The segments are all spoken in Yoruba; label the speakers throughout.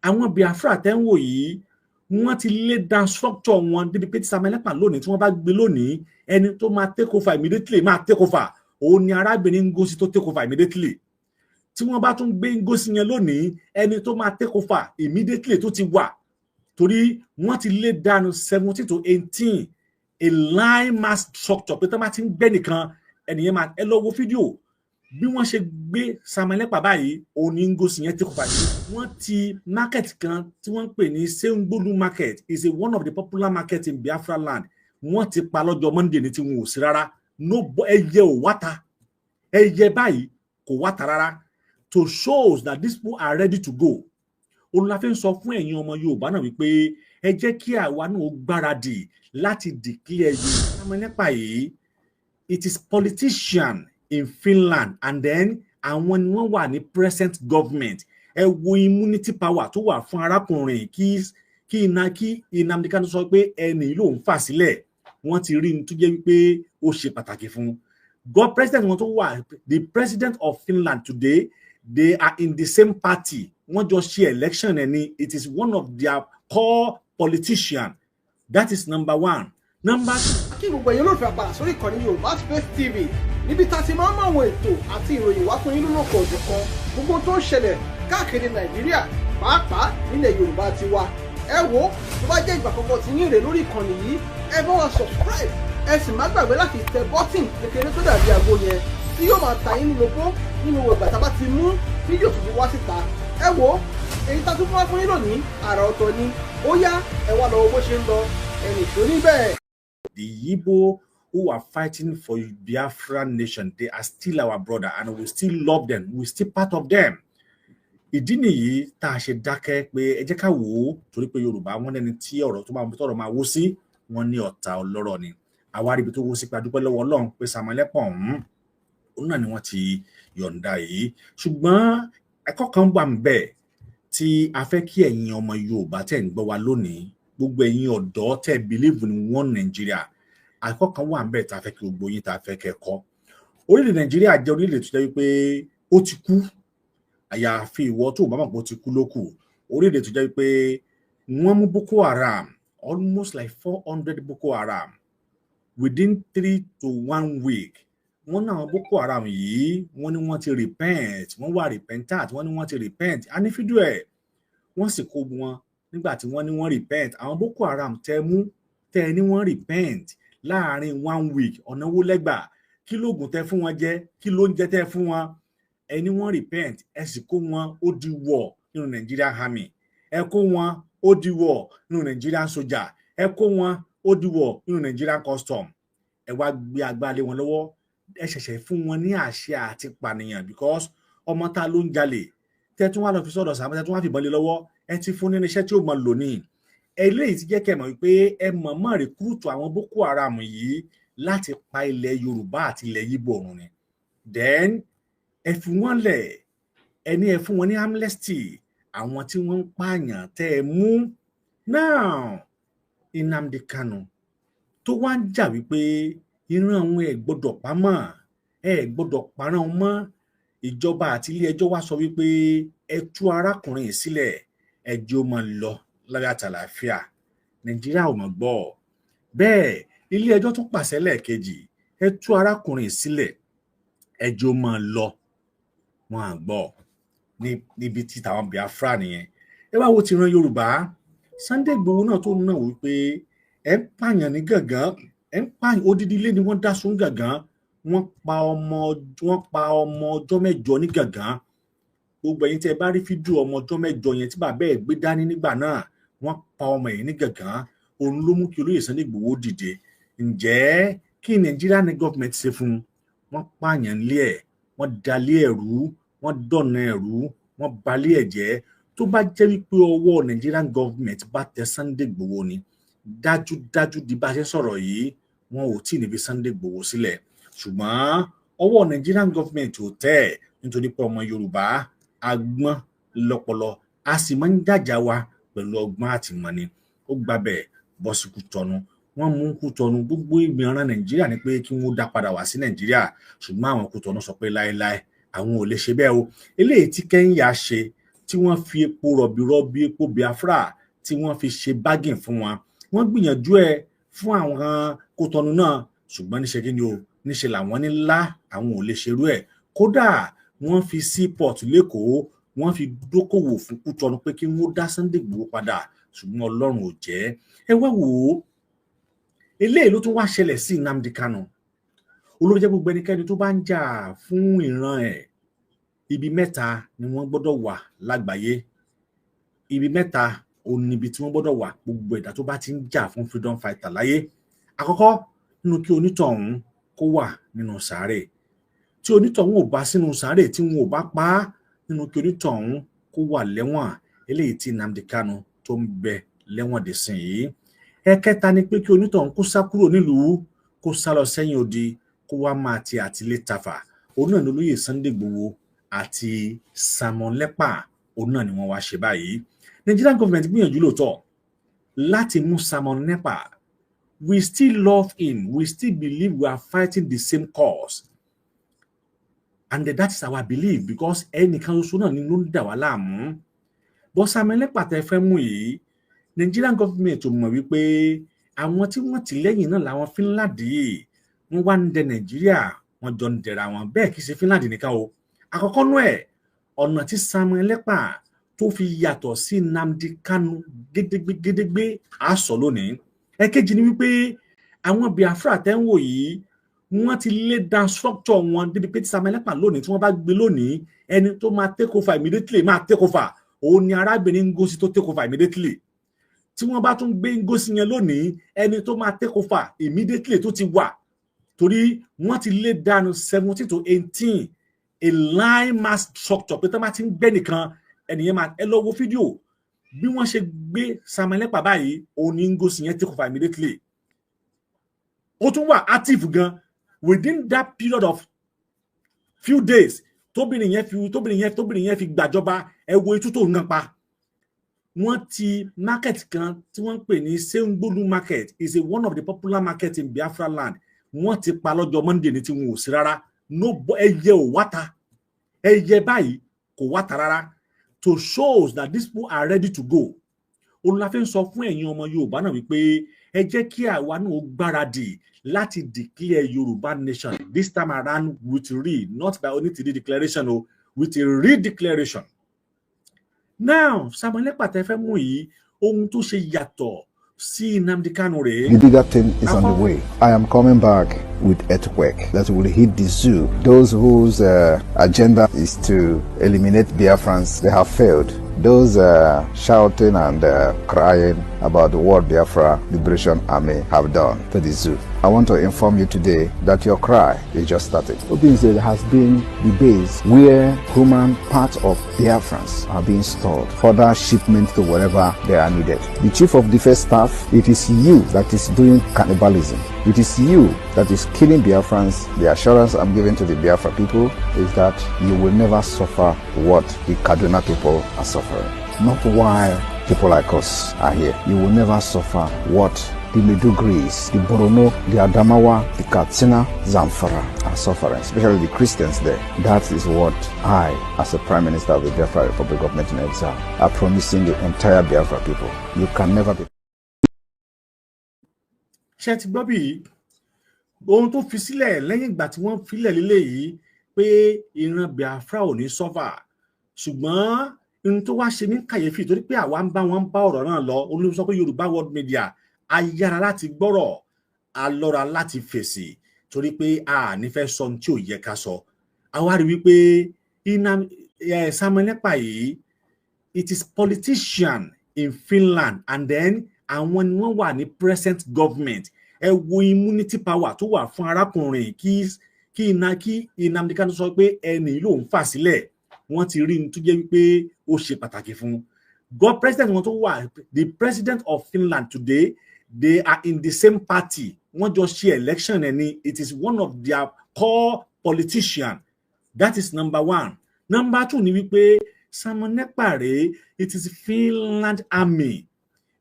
Speaker 1: àwọn Biafra tẹ́ ń wò yìí wọ́n ti lay down structure wọn débi pé tí Samuel Ekpa lónìí tí wọ́n bá gbé lónìí ẹni tó máa take over immediately máa take over òun ni arábìnrin Ngozi tó take over immediately tí wọ́n bá tún gbé Ngozi yẹn lónìí ẹni tó máa take over immediately tó ti wà torí wọ́n ti lay down 17 to 18 a line mass structure pé tó bá ti ń gbé nìkan ẹnìyẹn máa ẹ lọ wo fídíò bí wọ́n ṣe gbé Samuel Ekpa báyìí òun ni Ngozi yẹn take over wọ́n ti market kan tí wọ́n ń pè ní Sengbolu market is one of the popular market in Biafra land wọ́n ti pa lọ́jọ́ Monday ní tí wọn ò sí rárá no ẹyẹ ò wáta ẹyẹ báyìí kò wáta rárá to shows that these people are ready to go olùlàfẹ́ ń sọ fún ẹ̀yin ọmọ Yorùbá náà wípé ẹ jẹ́ kí àwa náà gbáradì láti declare yìí Samuel Ekpa yìí it is politician in Finland and then àwọn ni wọ́n wà ní present government ẹ wo immunity power tó wà fún arákùnrin kí Nnamdi Kanu sọ pé ẹni ló ń fà sílẹ̀ wọ́n ti rí ní tó jẹ́ wípé ó ṣe pàtàkì fún God president wọn tó wà the president of Finland today they are in the same party wọ́n jọ ṣe election ẹni it is one of their core politician that is number one. Number two.
Speaker 2: Kí gbogbo ẹ̀yin olólùfẹ́ àpàdà sórí ìkànnì Yorùbá Space TV níbi tá a ti máa ń mọ àwọn ètò àti ìròyìn wá fún yín lónà ọ̀dọ̀ kan gbogbo tó ń ṣẹlẹ̀ káàkiri Nàìjíríà pàápàá nílẹ̀ Yorùbá ti wá ẹ wo tó bá jẹ́ ìgbà àkọ́kọ́ tí yín rè lórí ìkànnì yìí ẹ bá wa subscribe ẹ sì má gbàgbé láti tẹ bọ́tìn kékeré tó dàbí aago yẹn tí yóò máa ta yín lóko nínú ìgbà tá a bá ti mú fídíò tuntun wá síta ẹ wo èyí tá a tún fún wa fún yín lónìí àrà ọ̀tọ̀ ni ó yá ẹ wá lọ bó ṣe ń lọ ẹnì tó níbẹ̀.
Speaker 1: The Igbo who are fighting for Biafra nation, they are still our brother and we still love them. We still part of them. Ìdí nìyí tá a ṣe dákẹ́ pé ẹ jẹ́ ká wò ó torí pé Yorùbá wọ́n lẹ́ni tí ọ̀rọ̀ tó máa tọ̀rọ̀ máa wó sí wọ́n ní ọ̀tá ọlọ́rọ̀ ni. Àwa rí ibi tó wó sí pé a dúpẹ́ lọ́wọ́ Ọlọ́run pé Samuel Ekpa òun náà ni wọ́n ti yọ̀ǹda yìí. Ṣùgbọ́n ẹ̀kọ́ kan wà ńbẹ̀ tí a fẹ́ kí ẹ̀yin ọmọ Yorùbá tẹ́ ń gbọ́ wa lónìí gbogbo ẹ̀yin ọ̀dọ́ tẹ́ believe in one Nigeria àkọ́kọ́ kan wà ńbẹ̀ tá a fẹ́ kí gbogbo yín tá a fẹ́ kẹ́kọ̀ọ́ orílẹ̀ Nàìjíríà jẹ́ orílẹ̀ tó jẹ́ wípé ó ti kú àyàfi ìwọ tó bá mọ̀ pé ó ti kú ló kù orílẹ̀ tó jẹ́ wípé wọ́n mú Boko Haram almost like 400 Boko Haram within 3 to 1 week wọ́n náà Boko Haram yìí wọ́n ní wọ́n ti repent wọ́n wà repentant wọ́n ní wọ́n ti repent a ní fídíò ẹ̀ wọ́n sì kó wọn nígbà tí wọ́n ní wọ́n repent àwọn Boko Haram tẹ́ ní wọ́n repent láàrin 1 week ọ̀nà owó lẹ́gbà kí lóògùn tẹ́ fún wọn jẹ kí ló ń jẹ tẹ́ fún wọn ẹni wọ́n repent ẹ sì kó wọn ó di war nínú Nigerian army ẹ kó wọn ó di war nínú Nigerian soldier ẹ kó wọn ó di war nínú Nigerian custom ẹ wá gbé agbára lé wọn lọ́wọ́ ẹ ṣẹ̀ṣẹ̀ fún wọn ní àṣẹ àti pànìyàn because ọmọ ta ló ń jalè tẹ́ tún wá lọ fi sọ́dọ̀ sàmọ́ tẹ́ tún wá fìbọn lé lọ́wọ́ ẹ ti fún nínú iṣẹ́ tí ó mọ lò ní eléyìí ti jẹ́ kẹ́ mọ̀ wípé ẹ mọ̀ọ́mọ̀ rìkúrútù àwọn Boko Haram yìí láti pa ilẹ̀ Yorùbá àti ilẹ̀ Yíbò ọ̀run ni then ẹ fi wọ́n lẹ̀ ẹni ẹ fún wọn ní amnesty àwọn tí wọ́n ń pààyàn tẹ́ ẹ mú now Nnamdi Kanu tó wá ń jà wípé ìran àwọn ẹ gbọ́dọ̀ pamọ́ ẹ gbọ́dọ̀ parán mọ́ ìjọba àti ilé ẹjọ́ wá sọ wípé ẹ tú arákùnrin sílẹ̀ ẹ jẹ́ ó máa lọ lára àtàlàáfíà Nàìjíríà ò mọ̀ gbọ́ bẹ́ẹ̀ ilé ẹjọ́ tún pàṣẹ lẹ́ẹ̀kejì ẹ tú arákùnrin sílẹ̀ ẹ jẹ́ ó máa lọ wọn à gbọ́ níbi tí tàwọn Biafra nìyẹn ẹ wá wo ti ran Yorùbá Sunday Igboho náà tó náà wípé ẹ ń pààyàn ní gàngán ẹ ń pààyàn odidi ilé ni wọ́n dá sún gàngán wọ́n pa ọmọ ọjọ́ mẹ́jọ ní gàngán gbogbo ẹ̀yin tí ẹ bá rí fídíò ọmọ ọjọ́ mẹ́jọ yẹn tí bàbá ẹ̀ gbé dání nígbà náà wọ́n pa ọmọ yìí ní gàngán òun ló mú kí olóyè Sunday Igboho dìde ǹjẹ́ kí Nàìjíríà ní gọ́ọ̀mẹ̀ntì ṣe fún wọn pààyàn lé ẹ̀ wọ́n dalé ẹ̀rú wọ́n dọ̀nà ẹ̀rú wọ́n balé ẹ̀ jẹ́ tó bá jẹ́ wípé ọwọ́ Nigerian government bá tẹ Sunday Igboho ni dájúdájú di bá ṣe sọ̀rọ̀ yìí wọn ò tí ì níbi Sunday Igboho sílẹ̀ ṣùgbọ́n ọwọ́ Nigerian government ò tẹ̀ nítorí pé ọmọ Yorùbá agbọ́n lọ́pọlọ a sì máa ń jàjà wa pẹ̀lú ọgbọ́n àtìmọ́ni ó gbàbẹ̀ bọ́ sí Kútọ́nù wọ́n mú Kútọ́nù gbogbo ìgbìmọ̀ràn Nàìjíríà ní pé kí wọ́n dá padà wá sí Nàìjíríà ṣùgbọ́n àwọn Kútọ́nù sọ pé láéláé àwọn ò lè ṣe bẹ́ẹ̀ o eléyìí tí Kẹ́ńyà ṣe tí wọ́n fi epo rọ̀bì epo Biafra tí wọ́n fi ṣe bargain fún wọn. Wọ́n gbìyànjú ẹ̀ fún àwọn Kòtọ́nù náà, ṣùgbọ́n níṣe kí ni o, níṣe làwọn ní lá àwọn ò lè ṣerú ẹ̀. Kódà wọ́n fi seaport lẹ́kọ̀ọ́, wọ́n fi dókòwò fún Kòtọ́nù pé kí wọ́n dá Sunday Igboho padà, ṣùgbọ́n Ọlọ́run ò jẹ́. Ẹ wá wò ó, eléyìí ló tún wá ṣẹlẹ̀ sí Nnamdi Kanu. Olórí jẹ́ gbogbo ẹnikẹ́ni tó bá ń jà fún ìran ẹ̀, ibi mẹ́ta ni wọ́n gbọ́dọ̀ wà lágbàáyé. Ibi mẹ́ta òun níbi tí wọ́n gbọ́dọ̀ wà gbogbo ẹ̀dá tó bá ti ń jà fún freedom fighter láyé. Àkọ́kọ́ nínú kí onítọ̀hún kó wà nínú sàárè. Tí onítọ̀hún ò bá sínú sàárè, tí wọn ò bá pa á, nínú kí onítọ̀hún kó wà lẹ́wọ̀n, eléyìí tí Nnamdi Kanu tó ń bẹ lẹ́wọ̀n dè sìn yìí. Ẹ̀kẹta ni pé kí onítọ̀hún kó sá kúrò nílùú, kó sá lọ sẹ́yìn odi, kó wá máa ti àtìlé tafà. Òun náà ni olóyè Sunday Igboho àti Simon Ekpa, òun náà ni wọ́n wá ṣe báyìí. Nigerian government gbìyànjú lóòótọ́ láti mú Simon Ekpa. We still love him. We still believe we are fighting the same cause. And that is our belief, because ẹnìkan ṣoṣo náà ni ló ń dà wá láàmú. But Simon Ekpa tẹ́ fẹ́ mú yìí, Nigerian government ò mọ̀ wípé àwọn tí wọ́n tì lẹ́yìn náà làwọn Finland yìí, wọ́n wá ń dẹ Nàìjíríà, wọ́n jọ ń dẹ̀ra wọn. Bẹ́ẹ̀ kì í ṣe Finland nìkan o. Àkọ́kọ́ nú ẹ̀, ọ̀nà tí Simon Ekpa tó fi yàtọ̀ sí Nnamdi Kanu gédégbé á sọ lónìí. Ẹ̀kejì ni wípé àwọn Biafra tẹ́ ń wò yìí, wọ́n ti lay down structure wọn débi pé tí Simon Ekpa lónìí tí wọ́n bá gbé lónìí, ẹni tó máa take over immediately máa take over. Òun ni arábìnrin Ngozi tó take over immediately. Tí wọ́n bá tún gbé Ngozi yẹn lónìí, ẹni tó máa take over immediately tó ti wà. Torí wọ́n ti lay down 17 to 18 a line mass structure pé tó bá ti ń gbé nìkan, ẹnìyẹn máa, ẹ lọ wo fídíò bí wọ́n ṣe gbé Simon Ekpa báyìí, òun ni Ngozi yẹn take over immediately. Ó tún wà active gan within that period of few days. Tóbìnrin yẹn fi gbàjọba, ẹ wo itú tó ń gan pa. Wọ́n ti market kan tí wọ́n ń pè ní Sengbolu market, is one of the popular market in Biafra land. Wọ́n ti pa lọ́jọ́ Monday ní tí wọn ò sí rárá. No, ẹyẹ ò wáta, ẹyẹ báyìí kò wáta rárá. To shows that these people are ready to go. Òun la fi ń sọ fún ẹ̀yin ọmọ Yorùbá náà wípé ẹ jẹ́ kí àwa náà gbáradì láti declare Yorùbá nation this time around with not by only the declaration o, with a real declaration. Now, Simon Ekpa tẹ́ fẹ́ mú yìí, ohun tó ṣe yàtọ̀ sí Nnamdi Kanu rèé.
Speaker 3: The bigger thing is on the way. I am coming back with earthquake that will hit the zoo. Those whose agenda is to eliminate Biafrans, they have failed. Those shouting and crying about what Biafra Liberation Army have done to the zoo. I want to inform you today that your cry is just starting. Obinze has been the base where human parts of Biafrans are being stored. Further shipment to wherever they are needed. The Chief of Defense Staff, it is you that is doing cannibalism. It is you that is killing Biafrans. The assurance I'm giving to the Biafra people is that you will never suffer what the Kaduna people are suffering. Not while people like us are here. You will never suffer what the Medugris, the Borono, the Adamawa, the Katsina, Zamfara are suffering, especially the Christians there. That is what I, as a Prime Minister of the Biafra Republic of Government in Exile, are promising the entire Biafra people. You can never be.
Speaker 1: Ṣé ti gbọ́ bí ohun tó fi sílẹ̀ lẹ́yìn ìgbà tí wọ́n filẹ̀ lílé yìí pé ìran Biafra ò ní sọ́fà, ṣùgbọ́n ohun tó wá ṣe ní kàyéfì torí pé àwa ń bá wọn bá ọ̀rọ̀ náà lọ, olú sọ pé Yorùbá World Media ayára láti gbọ́rọ̀, alọ́ra láti fèsì torí pé a nífẹ̀ẹ́ sọ ohun tí ò yẹ ká sọ. Àwa rí wípé Simon Ekpa yìí, it is politician in Finland, and then àwọn ni wọ́n wà ní present government. Ẹ wo immunity power tó wà fún arákùnrin kí Nnamdi Kanu sọ pé ẹni ló ń fà sílẹ̀. Wọ́n ti rí ní tó jẹ́ wípé ó ṣe pàtàkì fún. God president wọn tó wà, the president of Finland today, they are in the same party. Wọ́n jọ ṣe election ẹni. It is one of their core politicians. That is number one. Number two ni wípé Simon Ekpa rèé, it is Finland army.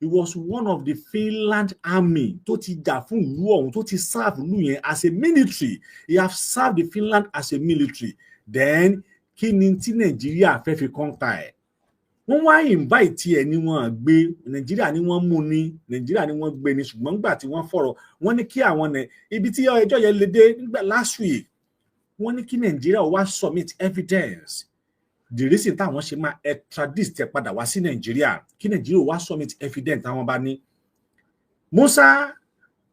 Speaker 1: He was one of the Finland army tó ti jà fún ìlú ọ̀hún, tó ti serve ìlú yẹn as a military. He have served the Finland as a military. Then kí ni tí Nàìjíríà fẹ́ fi kọ́ńtà ẹ̀? wọ́n wá invite ẹ̀ ni wọ́n gbé Nàìjíríà ni wọ́n mú ní Nàìjíríà ni wọ́n gbé ní ṣùgbọ́n nígbà tí wọ́n fọ̀rọ̀ wọ́n ní kí àwọn ibi tí ẹjọ́ yẹn lè dé nígbà last week wọ́n ní kí Nàìjíríà wá submit evidence the reason táwọn ṣe máa extradite ẹ̀ padà wá sí Nàìjíríà kí Nàìjíríà wá submit evidence táwọn bá ní. Musa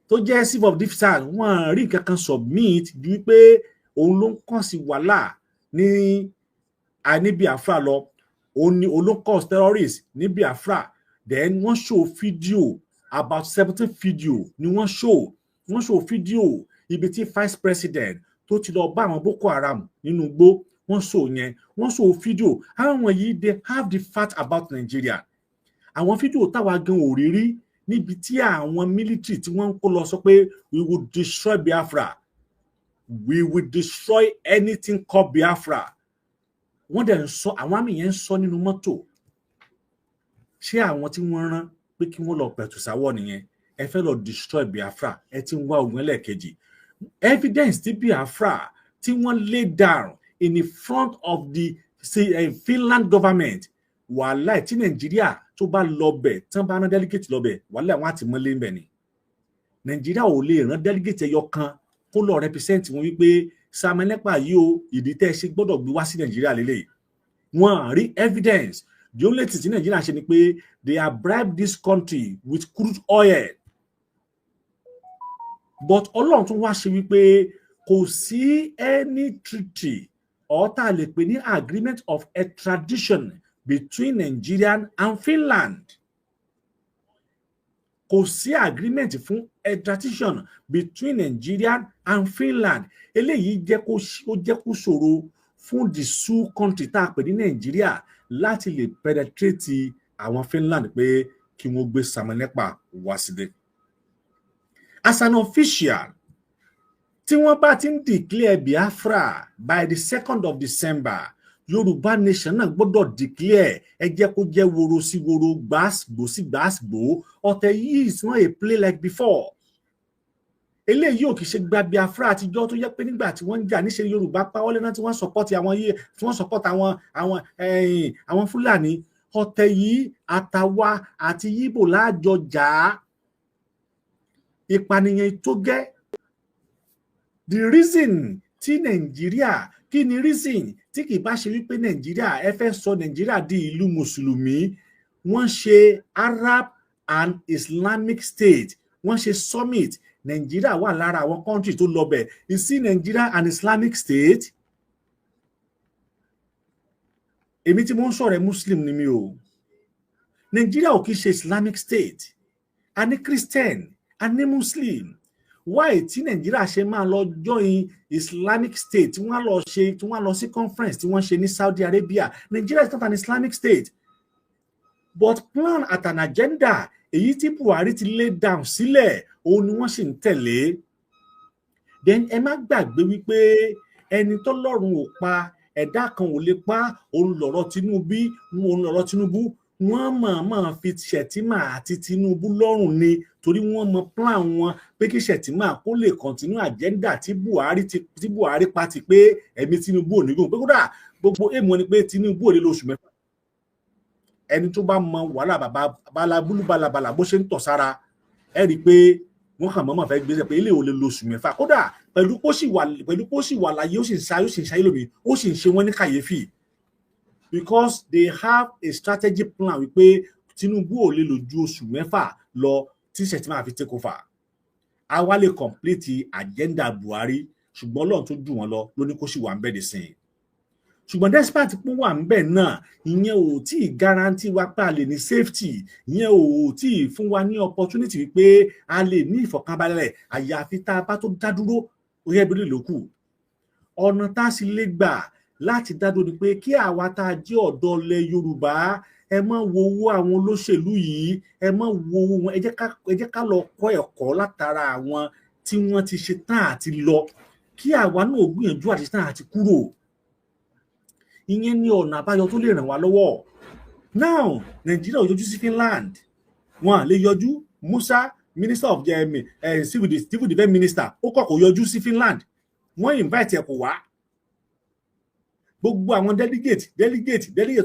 Speaker 1: tó jẹ́ chief of defence wọ́n rí nǹkan kan submit ju wípé òun ló ń kàn sí wàhálà ní Biafra lọ òun ni olóńkọ́s terrorist ní Biafra. Then wọ́n show video about 17 video ni wọ́n show video ibi tí vice president tó ti lọ bá àwọn Boko Haram nínú igbó wọ́n show video àwọn yìí they have the fact about Nigeria. Àwọn video táwa gan ò rí rí níbi tí àwọn military tí wọ́n ń kó lọ sọ pé we will destroy Biafra, we will destroy anything called Biafra. Wọ́n dẹ̀ ń sọ àwọn àmì yẹn ń sọ nínú mọ́tò. Ṣé àwọn tí wọ́n rán pé kí wọ́n lọ pẹ̀tù sáwọ́ nìyẹn ẹ fẹ́ lọ destroy Biafra ẹ ti ń wá ogun ẹlẹ́ẹ̀kejì. Evidence tí Biafra tí wọ́n lay down in the front of the Finland government wàhálà tí Nàìjíríà tó bá lọ bẹ̀ tán bá rán delegate lọ bẹ̀ wàhálà wọn àti mọ́lé ń bẹ̀ ni. Nàìjíríà ò lè rán delegate ẹyọ kan kó lọ represent wọn wípé Samuel Ekpa yìí o ìdí tẹ́ ẹ ṣe gbọ́dọ̀ gbé wá sí Nàìjíríà lélẹ̀. Wọ́n rí evidence. The only thing tí Nàìjíríà ṣe ni pé they have bribed this country with crude oil. But Ọlọ́run tún wá ṣe wípé kò sí any treaty or tá a lè pè ní agreement of extradition between Nigerian and Finland. Kò sí agreement fún extradition between Nigeria and Finland. Eléyìí jẹ́ kó ṣòro fún the two country tá a pè ní Nigeria láti lè penetrate àwọn Finland pé kí wọ́n gbé Samuel Ekpa wá sílẹ̀. As an official, tí wọ́n bá ti ń declare Biafra by the 2nd of December, Yorùbá nation náà gbọ́dọ̀ declare ẹ jẹ́ kó jẹ́ woro sí woro gbàsgbò sí gbàsgbò. Ọ̀tẹ̀ yìí is not a play like before. Eléyìí ò kì í ṣe gba Biafra àtijọ́ tó yẹ pé nígbà tí wọ́n ń jà níṣe Yorùbá pawọ́lé náà tí wọ́n support àwọn yìí tí wọ́n support àwọn Fúlàní. Ọ̀tẹ̀ yìí àtàwa àti Yíbò láàjọ jà á. Ìpànìyàn tó gẹ́. The reason tí Nàìjíríà kí ni reason tí kì í bá ṣe wípé Nàìjíríà ẹ fẹ́ sọ Nàìjíríà di ìlú mùsùlùmí. Wọ́n ṣe Arab and Islamic state. Wọ́n ṣe summit. Nàìjíríà wà lára àwọn country tó lọ bẹ̀. You see Nigeria and Islamic state. Èmi tí mo ń sọ̀rọ̀ Muslim ni mi o. Nàìjíríà ò kì í ṣe Islamic state. A ní Christian, a ní Muslim. Why tí Nàìjíríà ṣe máa lọ join Islamic state tí wọ́n lọ sí conference tí wọ́n ṣe ní Saudi Arabia. Nigeria is not an Islamic state. But plan at an agenda èyí tí Buhari ti lay down sílẹ̀ òun ni wọ́n sì ń tẹ̀lé. Then ẹ má gbàgbé wípé ẹni tó lọ́rùn ò pa ẹ̀dá kan ò lè pa òun lọ̀rọ̀ Tinubu. Wọ́n máa fi Shettima àti Tinubu lọ́rùn ni torí wọ́n mọ plan wọn pé kí Shettima kó lè continue agenda tí Buhari pa ti pé ẹ̀mí Tinubu ò ní gùn pé kódà gbogbo èèmọ̀ ni pé Tinubu ò lè lóṣù mẹ́fà. Ẹni tó bá mọ wàhálà balabala bó ṣe ń tọ̀ sára ẹ rí i pé wọ́n kàn mọ́mọ́ fẹ́ gbé pé ilé ò lè lóṣù mẹ́fà kódà pẹ̀lú kó sì wà láyé ó sì ń ṣayé lómi ó sì ń ṣe wọ́n ní kàyéfì. Because they have a strategy plan wípé Tinubu ò lè lò ju oṣù mẹ́fà lọ tí Shettima fi take over. A wá lè complete agenda Buhari ṣùgbọ́n Ọlọ́run tó jù wọ́n lọ ló ní kó sì wà ń bẹ̀ dé sìn. Ṣùgbọ́n despite pé wà ń bẹ̀ náà ìyẹn ò tí ì guarantee wa pé a lè ní safety, ìyẹn ò tí ì fún wa ní opportunity wípé a lè ní ìfọ̀kànbalẹ̀ àyàfi tá a bá tó dá dúró rẹ́bìrì lókù. Ọ̀nà tá a sì lè gbà láti dádó ni pé kí àwa tá a jẹ́ ọ̀dọ́ ilẹ̀ Yorùbá ẹ má wo owó àwọn olóṣèlú yìí, ẹ má wo owó wọn, ẹ jẹ́ ká lọ kọ́ ẹ̀kọ́ látara àwọn tí wọ́n ti ṣe tán àti lọ kí àwa náà gbìyànjú àti ṣe tán àti kúrò. Ìyẹn ni ọ̀nà àbáyọ tó lè ràn wá lọ́wọ́. Now Nàìjíríà ò yọjú sí Finland, wọn lè yọjú. Musa Minister of Civil Defence Minister ó kọ̀ kó yọjú sí Finland. Wọ́n invite ẹ̀ kó wá. gbogbo àwọn delegate tó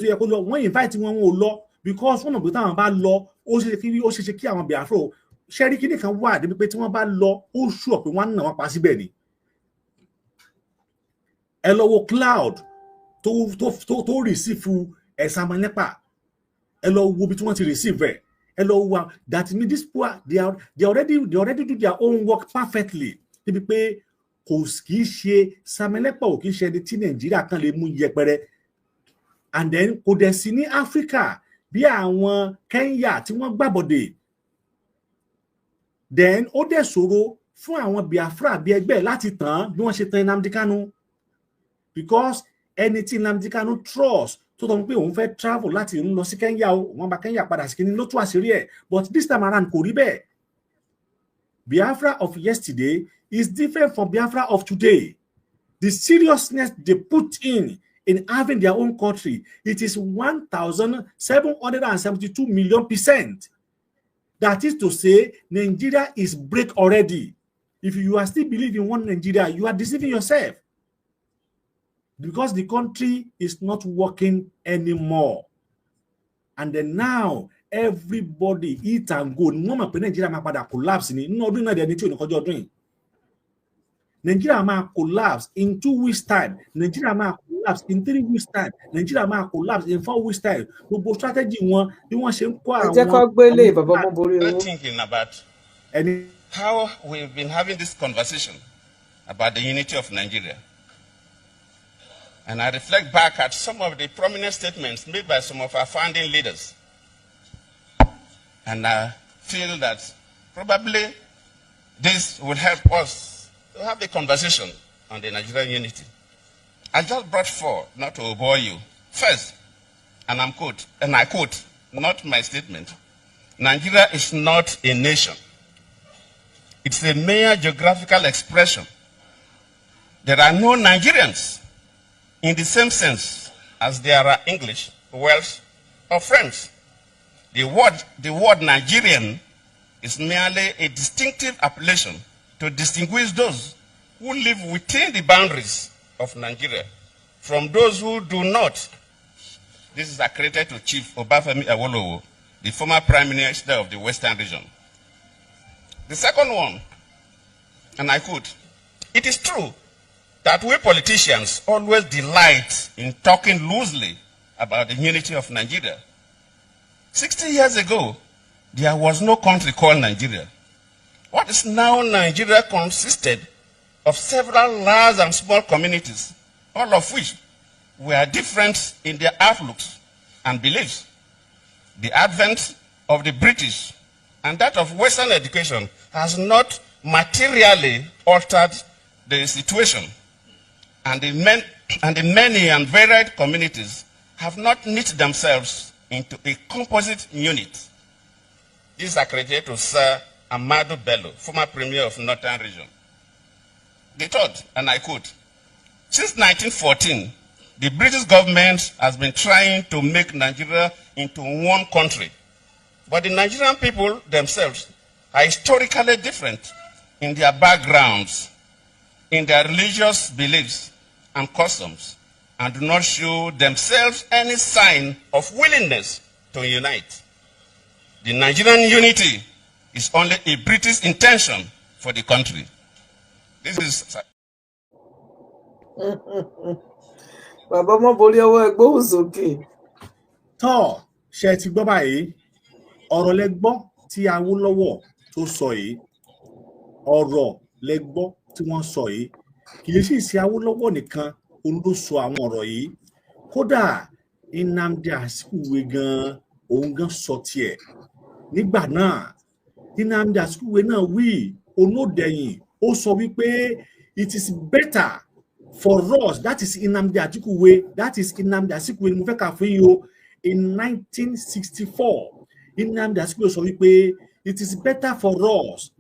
Speaker 1: yẹ kó lọ wọ́n invite wọn ò lọ because wọ́n mọ̀ pé táwọn bá lọ ó ṣe kí àwọn Biafra ṣẹ́rí kíní kan wà débi pé tí wọ́n bá lọ ó ṣùọ̀ pé wọ́n ń nà wọ́n pa síbẹ̀ ni. Ẹ lọ wo Cloud tó receive ẹ̀sán Amọ̀nẹ́pà, ẹ lọ wo bí tí wọ́n ti receive ẹ̀, ẹ lọ wo that means this poor they already do their own work perfectly débi pé kò kì í ṣe Amọ̀nẹ́pà ò kì í ṣe ẹni tí Nàìjíríà kan lè mú yẹpẹrẹ. And then kò dẹ̀ sí ní Africa bí àwọn Kenya tí wọ́n gbàbọ̀dè, then ó dẹ̀ ṣòro fún àwọn Biafra bí ẹgbẹ́ láti tàn bí wọ́n ṣe tan Nnamdi Kanu because ẹni tí Nnamdi Kanu trust tó tọ́ pé òun fẹ́ travel láti ń lọ sí Kenya o wọ́n bá Kenya padà sí kíní ló tú àṣírí ẹ̀, but this time around kò rí bẹ́ẹ̀. Biafra of yesterday is different from Biafra of today. The seriousness they put in having their own country, it is 1,772 million%. That is to say, Nigeria is break already. If you are still believing in one Nigeria, you are deceiving yourself. Because the country is not working anymore. And then now, everybody eat and go. No man Nigeria ma pada collapse ni. No do na de ni ti o ni kojo odun. Nigeria ma collapse in 2 weeks time. Nigeria ma collapse in 3 weeks time. Nigeria ma collapse in 4 weeks time. Gbogbo strategy wọn bí wọ́n ṣe ń kó àwọn.
Speaker 2: Ẹ jẹ́ kó gbélé bàbá mo borí owó.
Speaker 4: Thinking about how we've been having this conversation about the unity of Nigeria. And I reflect back at some of the prominent statements made by some of our founding leaders. And I feel that probably this will help us to have a conversation on the Nigerian unity. I just brought 4, not to bore you. First, and I quote, not my statement, Nigeria is not a nation. It's a mere geographical expression. There are no Nigerians in the same sense as there are English, Welsh, or French. The word Nigerian is merely a distinctive appellation to distinguish those who live within the boundaries of Nigeria from those who do not. This is accredited to Chief Obafemi Awolowo, the former Prime Minister of the Western region. The second one, and I quote, it is true that we politicians always delight in talking loosely about the unity of Nigeria. 60 years ago, there was no country called Nigeria. What is now Nigeria consisted of several large and small communities, all of which were different in their outlooks and beliefs. The advent of the British and that of Western education has not materially altered the situation. And the many and varied communities have not knit themselves into a composite unit. This is accredited to Sir Amadu Bello, former Premier of Northern Region. The third, and I quote, since 1914, the British government has been trying to make Nigeria into one country. But the Nigerian people themselves are historically different in their backgrounds, in their religious beliefs and customs, and do not show themselves any sign of willingness to unite. The Nigerian unity is only a British intention for the country. This is...
Speaker 2: Bàbá mo borí owó ẹgbẹ́ òsókè.
Speaker 1: Tọ́ ṣe ti gbọ́ báyìí, ọ̀rọ̀ lẹ gbọ́ tí Awólọ́wọ̀ tó sọ yìí, ọ̀rọ̀ lẹ gbọ́ tí wọ́n sọ yìí, kì í sì ṣe Awólọ́wọ̀ nìkan òun ló sọ àwọn ọ̀rọ̀ yìí. Kódà Nnamdi Azikiwe gan òun gan sọ tiẹ̀. Nígbà náà, Nnamdi Azikiwe náà wí onódẹ̀yìn, ó sọ wípé it is better for us, that is Nnamdi Azikiwe, that is Nnamdi Azikiwe ni mo fẹ́ kà fún yín o. In 1964, Nnamdi Azikiwe sọ wípé it is better for us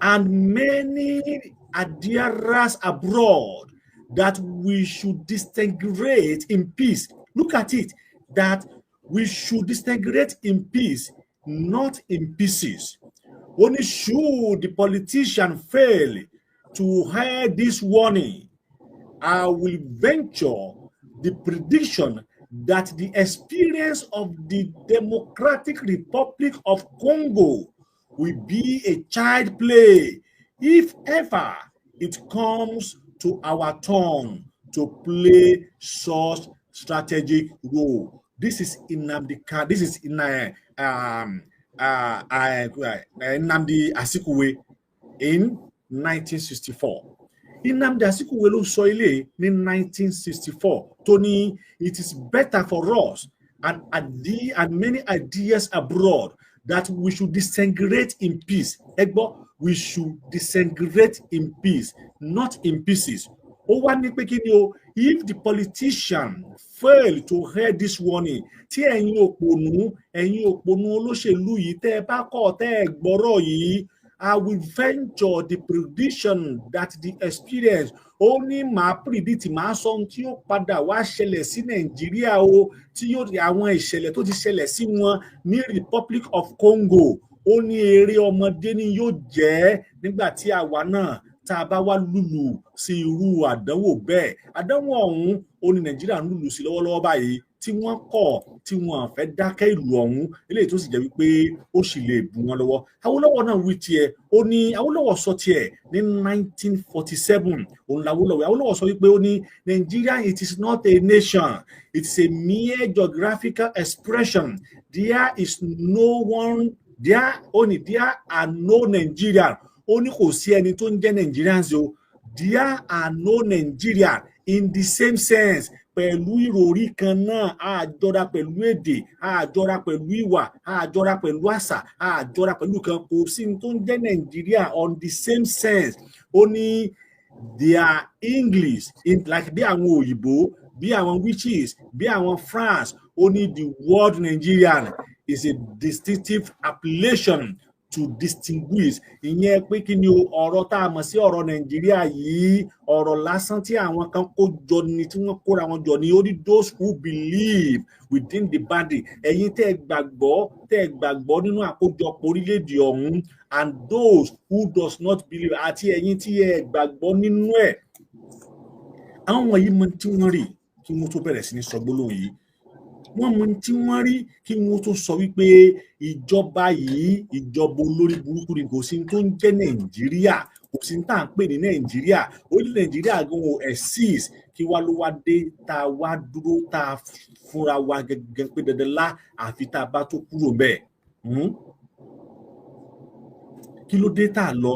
Speaker 1: and many adherers abroad that we should disintegrate in peace. Look at it, that we should disintegrate in peace, not in pieces. Only should the politician fail to hear this warning, I will venture the prediction that the experience of the Democratic Republic of Congo will be a child play if ever it comes to our turn to play such strategic role. This is Nnamdi Azikiwe in 1964. Nnamdi Azikiwe ló sọ ilé ní 1964 tó ní it is better for us and many ideas abroad that we should disintegrate in peace. We should disintegrate in peace, not in pieces. If the politician fail to hear this warning, tí ẹ̀yin òpònú olóṣèlú yìí tẹ́ ẹ bá kọ̀ tẹ́ ẹ gbọ́rọ̀ yìí, I will venture the prediction that the experience only máa predict máa sọ ohun tí ó padà wá ṣẹlẹ̀ sí Nàìjíríà o, tí yóò rí àwọn ìṣẹ̀lẹ̀ tó ti ṣẹlẹ̀ sí wọn ní Republic of Congo. Ó ní eré ọmọdé ni yóò jẹ́ nígbà tí àwa náà tá a bá wá lùlù sí irú àdánwò bẹ́ẹ̀. Àdánwò ọ̀hún ó ní Nàìjíríà ń lùlù sí lọ́wọ́lọ́wọ́ báyìí tí wọ́n kọ̀ tí wọ́n fẹ́ dákẹ́ ìlú ọ̀hún, eléyìí tó sì jẹ́ wípé ó sì lè bù wọ́n lọ́wọ́. Awólọ́wọ̀ náà wí tiẹ̀, ó ní Awólọ́wọ̀ sọ tiẹ̀ ní 1947. Òun Awólọ́wọ̀ sọ wípé ó ní Nigeria, it is not a nation, it is a mere geographical expression. There are no Nigerian. Ó ní kò sí ẹni tó ń jẹ́ Nigerians o. There are no Nigerian in the same sense. Pẹ̀lú ìròrí kan náà, àjọra pẹ̀lú èdè, àjọra pẹ̀lú ìwà, àjọra pẹ̀lú àṣà, àjọra pẹ̀lú kan, kò sí ní tó ń jẹ́ Nigeria on the same sense. Ó ní their English, like bí àwọn òyìnbó, bí àwọn witches, bí àwọn France. Ó ní the word Nigerian is a distinctive appellation to distinguish. Ìyẹn pé kí ni ọ̀rọ̀ tá a mọ̀ sí ọ̀rọ̀ Nàìjíríà yìí, ọ̀rọ̀ lásán tí àwọn kan kó jọ ni, tí wọ́n kóra wọn jọ ni. Ó ní those who believe within the body. Ẹ̀yin tẹ́ gbàgbọ́ nínú àkójọpọ̀ orílẹ̀-èdè ọ̀hún, and those who does not believe, àti ẹ̀yin tí ẹ gbàgbọ́ nínú ẹ̀. Àwọn wọ̀nyí mọ̀ tí wọ́n rí kí wọ́n tó bẹ̀rẹ̀ sí ní sọ gbólóhùn yìí. Wọ́n mọ̀ tí wọ́n rí kí wọ́n tó sọ wípé ìjọba yìí, ìjọba olórí burúkú ni, kò sí tó ń jẹ́ Nàìjíríà, kò sí tá à ń pè ní Nàìjíríà. Ó ní Nàìjíríà gan ò exist. Kí wá ló wá dé tá a wá dúró tá a fúnra wa gẹ́gẹ́ pé dandan lá àfi tá a bá tó kúrò bẹ́ẹ̀. Kí ló dé tá a lọ?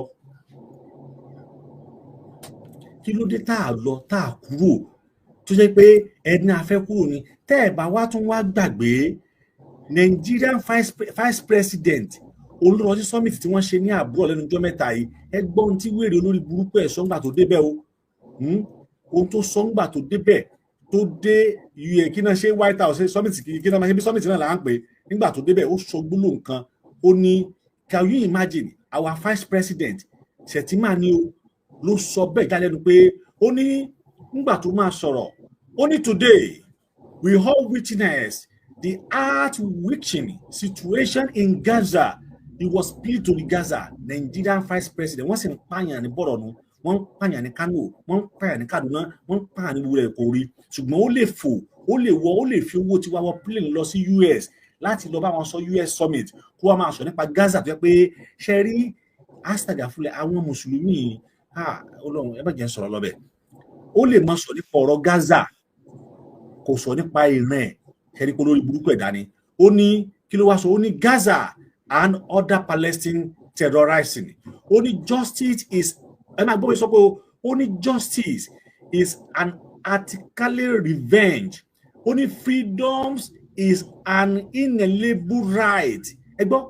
Speaker 1: Kí ló dé tá a lọ tá a kúrò? Tó jẹ́ pé ẹni a fẹ́ kúrò ni. Tẹ́ ẹ̀ bá wá tún wá gbàgbé Nigerian vice president olùrọ̀ sí summit tí wọ́n ṣe ní àbúrò lẹ́nu ọjọ́ mẹ́ta yìí, ẹ gbọ́ ohun tí wèrè olórí burúkú ẹ̀ sọ́ngbà tó débẹ̀ o. Ohun tó sọ́ngbà tó débẹ̀ tó dé kí náà ṣe White House summit kí náà máa ṣe bí summit náà là ń pè. Nígbà tó débẹ̀ ó sọ gbólóhùn kan, ó ní can you imagine our vice president Shettima ni o ló sọ bẹ́ẹ̀ jálẹ́nu pé ó ní nígbà tó máa sọ̀rọ̀, ó ní today we all witness the heart-wrenching situation in Gaza. He was pleading to the Gaza Nigerian vice president. Wọ́n sì ń pààyàn ní Bọ̀rọ̀nù, wọ́n ń pààyàn ní Kano, wọ́n ń pààyàn ní Kaduna, wọ́n ń pààyàn ní gbogbo ẹ̀kọ́ orí. Ṣùgbọ́n ó lè fò, ó lè wọ, ó lè fi owó tiwa wọ plane lọ sí US láti lọ bá wọn sọ US summit kó wá máa sọ nípa Gaza tó yẹ pé ṣe rí astagafulẹ̀ àwọn mùsùlùmí. Ọlọ́run ẹ má jẹ́ sọ̀rọ̀ lọ́bẹ̀. Ó lè máa sọ nípa ọ̀rọ̀ Gaza, kò sọ nípa ìran ẹ̀. Ṣẹ́rí pé lórí burúkú ẹ̀dá ni. Ó ní kí ló wá sọ? Ó ní Gaza and other Palestine terrorizing. Ó ní justice is, ẹ máa gbọ́ mi sọ pé ó ní justice is an article revenge. Ó ní freedoms is an inalienable right. Ẹ gbọ́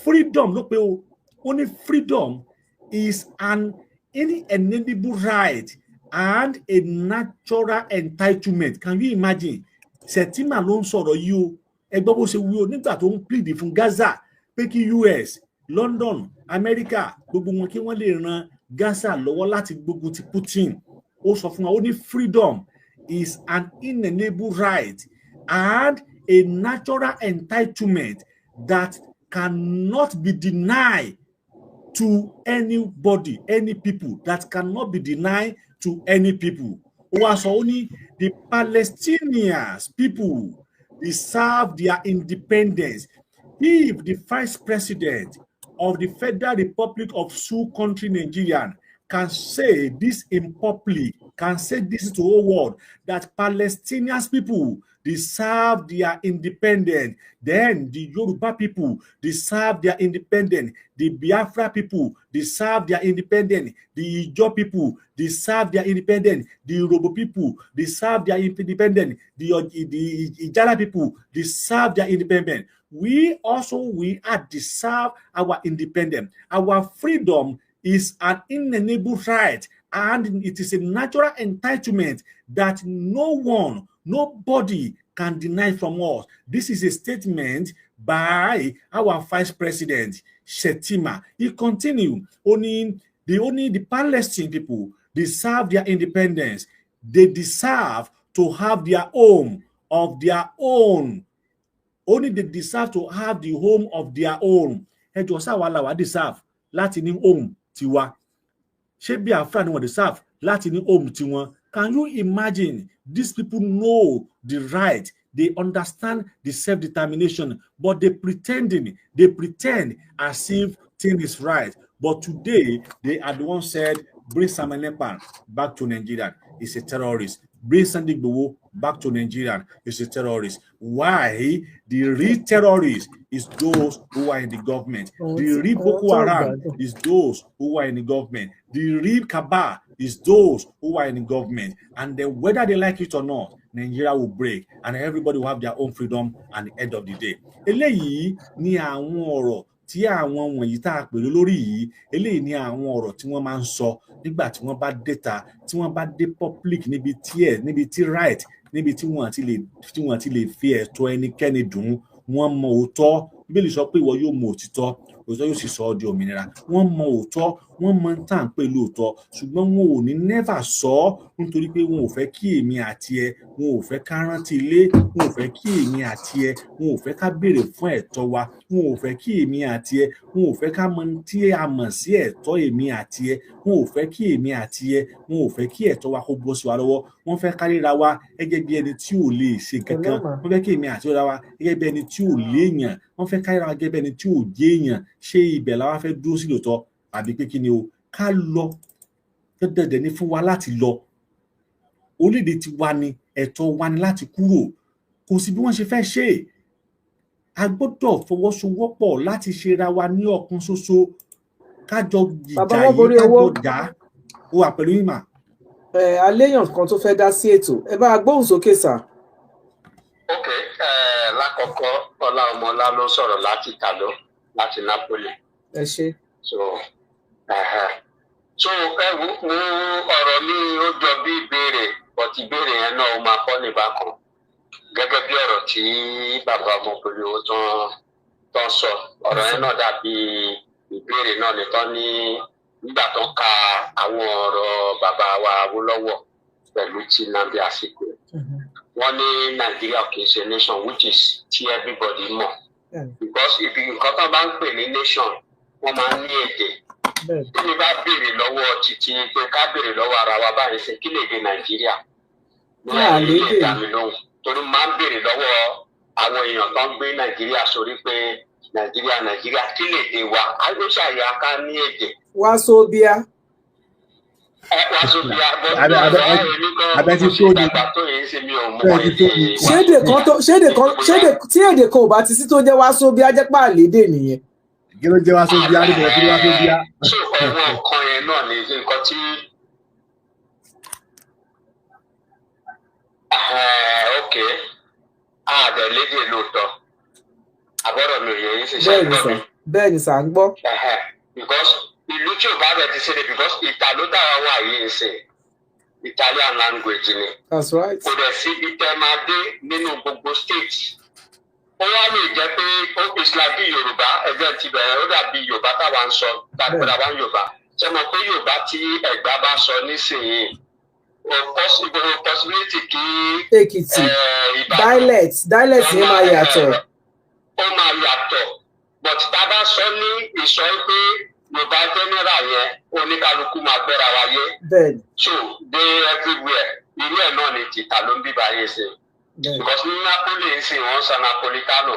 Speaker 1: freedom ló pé o. Ó ní freedom is an inalienable right and a natural entitlement. Can you imagine? Shettima ló ń sọ̀rọ̀ yìí o. Ẹ gbọ́ bó ṣe wí o nígbà tó ń plead fún Gaza pé kí US, London, America gbogbo wọn kí wọ́n lè ran Gaza lọ́wọ́ láti gbógun ti Putin. Ó sọ fún wa, ó ní freedom is an inalienable right and a natural entitlement that cannot be denied to anybody, any people, that cannot be denied to any people. only the Palestinians people deserve their independence. If the vice president of the Federal Republic of Sioux Country, Nigerian, can say this in public, can say this to the whole world, that Palestinian people deserve their independence, then the Yoruba people deserve their independence, the Biafra people deserve their independence, the Ijo people deserve their independence, the Yoruba people deserve their independence, the Ijala people deserve their independence. We deserve our independence. Our freedom is an inalienable right, and it is a natural entitlement that nobody can deny from us. This is a statement by our vice president, Shetima. He continued, only the Palestinian people deserve their independence. They deserve to have their home of their own. Only they deserve to have the home of their own. Ẹ jọ̀ọ́ sáà wà láwa deserve láti ní home tiwa. Ṣé Biafra ni wọ́n deserve láti ní home tiwọn? Can you imagine? These people know the right. They understand the self-determination, but they pretend as if thing is right. But today, they are the ones said, bring Samuel Ekpa back to Nigeria. He's a terrorist. Bring Sunday Igboho back to Nigeria. He's a terrorist. Why? The real terrorists is those who are in the government. The real Boko Haram is those who are in the government. The real Kaba is those who are in the government. And then whether they like it or not, Nigeria will break and everybody will have their own freedom at the end of the day. Eléyìí ni àwọn ọ̀rọ̀ tí àwọn wọ̀nyí tá a pè lórí yìí, eléyìí ni àwọn ọ̀rọ̀ tí wọ́n máa ń sọ nígbà tí wọ́n bá déta, tí wọ́n bá dé public níbi tí right, níbi tí wọ́n ti lè fi ẹ̀tọ́ ẹnikẹ́ni dùn, wọ́n mọ òótọ́. Bíbélì sọ pé ìwọ yóò mọ òtítọ́, òtítọ́ yóò sì sọ ọ́ di òmìnira. Wọ́n mọ òótọ́, wọ́n mọ tá à ń pè lóòótọ́, ṣùgbọ́n wọn ò ní never sọ ọ́ nítorí pé wọn ò fẹ́ kí èmi àti ẹ, wọn ò fẹ́ ká rántí ilé, wọn ò fẹ́ kí èmi àti ẹ, wọn ò fẹ́ ká béèrè fún ẹ̀tọ́ wa, wọn ò fẹ́ kí èmi àti ẹ, wọn ò fẹ́ ká mọ tí a mọ̀ sí ẹ̀tọ́ èmi àti ẹ, wọn ò fẹ́ kí èmi àti ẹ, wọn ò fẹ́ kí ẹ̀tọ́ wa kó bọ́ sí wa lọ́wọ́. Wọ́n fẹ́ ká ríra wa gẹ́gẹ́ bí ẹni tí ò lè ṣe kankan. Wọ́n fẹ́ kí èmi àti ríra wa gẹ́gẹ́ bí ẹni tí ò léèyàn. Wọ́n fẹ́ ká ríra wa gẹ́gẹ́ bí ẹni tí ò jéèyàn. Ṣé ibẹ̀ la wá fẹ́ dúró sí lóòótọ́ àbí pé kí ni o? Ká lọ, dandan ni fún wa láti lọ. Orílẹ̀-èdè ti wa ni, ẹ̀tọ́ wa ni láti kúrò. Kò sí bí wọ́n ṣe fẹ́ ṣe. A gbọ́dọ̀ fọwọ́sowọ́pọ̀ láti ṣera wa ní ọ̀kan ṣoṣo. Kájọ ìjà yìí, kájọ jà. Ó wà pẹ̀lú ìmọ̀.
Speaker 2: Aléyàn kan tó fẹ́ dá sí ètò, ẹ bá gbóhùn sókè sà.
Speaker 5: Ok, lákọ̀ọ́kọ́ Ọlá Ọmọlá ló sọ̀rọ̀ láti Kàló, láti Napoli.
Speaker 2: Ẹ ṣé.
Speaker 5: So ọ̀rọ̀ mi ó jọ bí ìbéèrè, but ìbéèrè yẹn náà ó máa kọ́ ní bákan. Gẹ́gẹ́ bí ọ̀rọ̀ tí bàbá ọmọbìnrin ó tán sọ, ọ̀rọ̀ yẹn náà dàbí ìbéèrè náà nìkan ní nígbà tó ń ka àwọn ọ̀rọ̀ bàbá wa Awólọ́wọ̀ pẹ̀lú ti Nnamdi Azikiwe. Wọ́n ní Nàìjíríà kì í ṣe nation, which is tí everybody mọ̀. Because ibi nǹkan tó bá ń pè ní nation, wọ́n máa ń ní èdè. Tí mi bá béèrè lọ́wọ́ títí pé ká béèrè lọ́wọ́ ara wa báyìí ṣe kí lè dé Nàìjíríà. Ní àyè lè dá mi lóhùn. Torí máa ń béèrè lọ́wọ́ àwọn èèyàn tó ń gbé Nàìjíríà sórí pé Nàìjíríà kí lè dé wa. Àgbéṣàyà ká ní èdè.
Speaker 2: Wàsóbíà. Tí èdè kan ò bá ti sí tó jẹ́ Wàsóbíà jẹ́ pàlédè nìyẹn.
Speaker 1: Kí ló jẹ́ Wàsóbíà níbo tí Wàsóbíà?
Speaker 5: Ṣé ọ̀rọ̀ nǹkan yẹn náà ní nǹkan tí ok àdẹ̀lédè lóòótọ́ àbọ̀rọ̀ mi ò yẹ yín ṣiṣẹ́ gbọ́ mi.
Speaker 2: Bẹ́ẹ̀ ni sà ń gbọ́.
Speaker 5: Because ìlú tí ò bá bẹ̀ ti ṣe ni because ìta ló dára wà yìí ń sìn Italian language ni.
Speaker 2: That's right.
Speaker 5: Kò dẹ̀ sí ìtẹ́ máa dé nínú gbogbo state. Ó wá lè jẹ́ pé ó Islam bí Yorùbá ẹgbẹ́ ti bẹ̀rẹ̀ ó dàbí Yorùbá táwa ń sọ gbàgbọ́dà wá Yorùbá. Ṣé mo pé Yorùbá tí Ẹ̀gbá bá sọ nísìnyí? Possibility kí
Speaker 2: Èkìtì dialect yẹn máa yàtọ̀.
Speaker 5: Ó máa yàtọ̀, but tá a bá sọ ní ìsọ pé Yorùbá general yẹn oníkálukú máa gbọ́ra wa yé.
Speaker 2: Bẹ́ẹ̀ni.
Speaker 5: So they everywhere irú ẹ̀ náà ni tìta ló ń bí báyìí sí because ní Napoli ń sìn wọ́n sọ Napolitano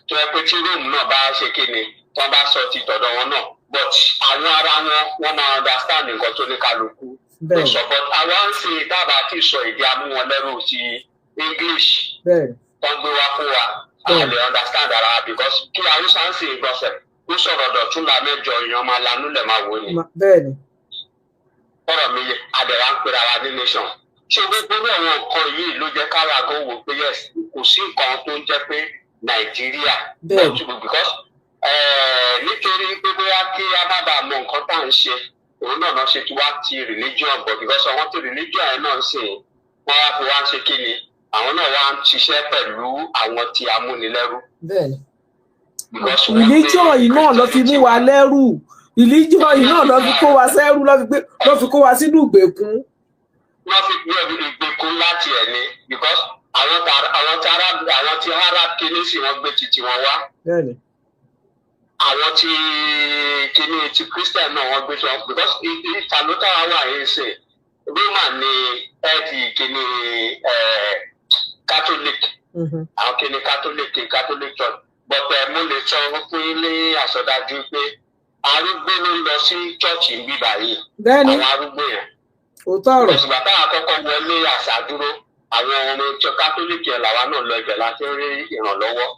Speaker 5: tó yẹ pé tí Rome náà bá ṣe kí ni wọ́n bá sọ ti tọ̀dọ̀ wọn náà but àwọn ara wọn máa understand nǹkan tó ní kálukú tó sọ but àwa ń sìn dábàá tí sọ èdè amúwọlẹ́rù ti English tó ń gbé wá fún wa a lè understand ara wa because kí Hausa ń sìn ìgbọ̀nsẹ̀ ó sọ̀rọ̀ dọ̀tún la mẹ́jọ èèyàn máa lanú lẹ̀ máa wò ni. ọ̀rọ̀ mi àdẹ̀rà ń pera wa ní nation ṣé gbogbo àwọn nǹkan yìí ló jẹ́ kára gan wò pé yes kò sí nǹkan tó ń jẹ́ pé Nàìjíríà because nítorí pé bóyá kí a má bàa mọ nǹkan tá à ń ṣe òun náà ṣe tí wá ti religion but because àwọn tí religion yẹn náà sìn wọ́n wá fi wá ń ṣe kí ni àwọn náà wá ń ṣiṣẹ́ pẹ̀lú àwọn tí amúnilẹ́rú.
Speaker 6: religion yìí náà ló fi mú wa lẹ́rù religion yìí náà ló fi kó wa sẹ́rù ló fi kó wa sínú ìgbèkùn.
Speaker 5: wọ́n fi gbé ìgbèkùn láti ẹ̀ ni because àwọn tí Arab kìíní sì wọ́n gbé títí wọn wá. àwọn tí kìíní ti Christian náà wọ́n gbé tí wọn because ìtàlótà wà yìí ṣe Roman ni ẹ̀ẹ́dì kìíní Catholic àwọn kìíní Catholic church but mo lè sọ fún ilé àsọdájú pé arúgbó ló ń lọ sí church ń bíbá yìí àwọn arúgbó yẹn òṣùgbà táwọn akọ́kọ́ wọlé àṣàdúró àwọn ọmọ ìjọ Catholic yẹn làwa náà lọ ibẹ̀ láti rí ìrànlọ́wọ́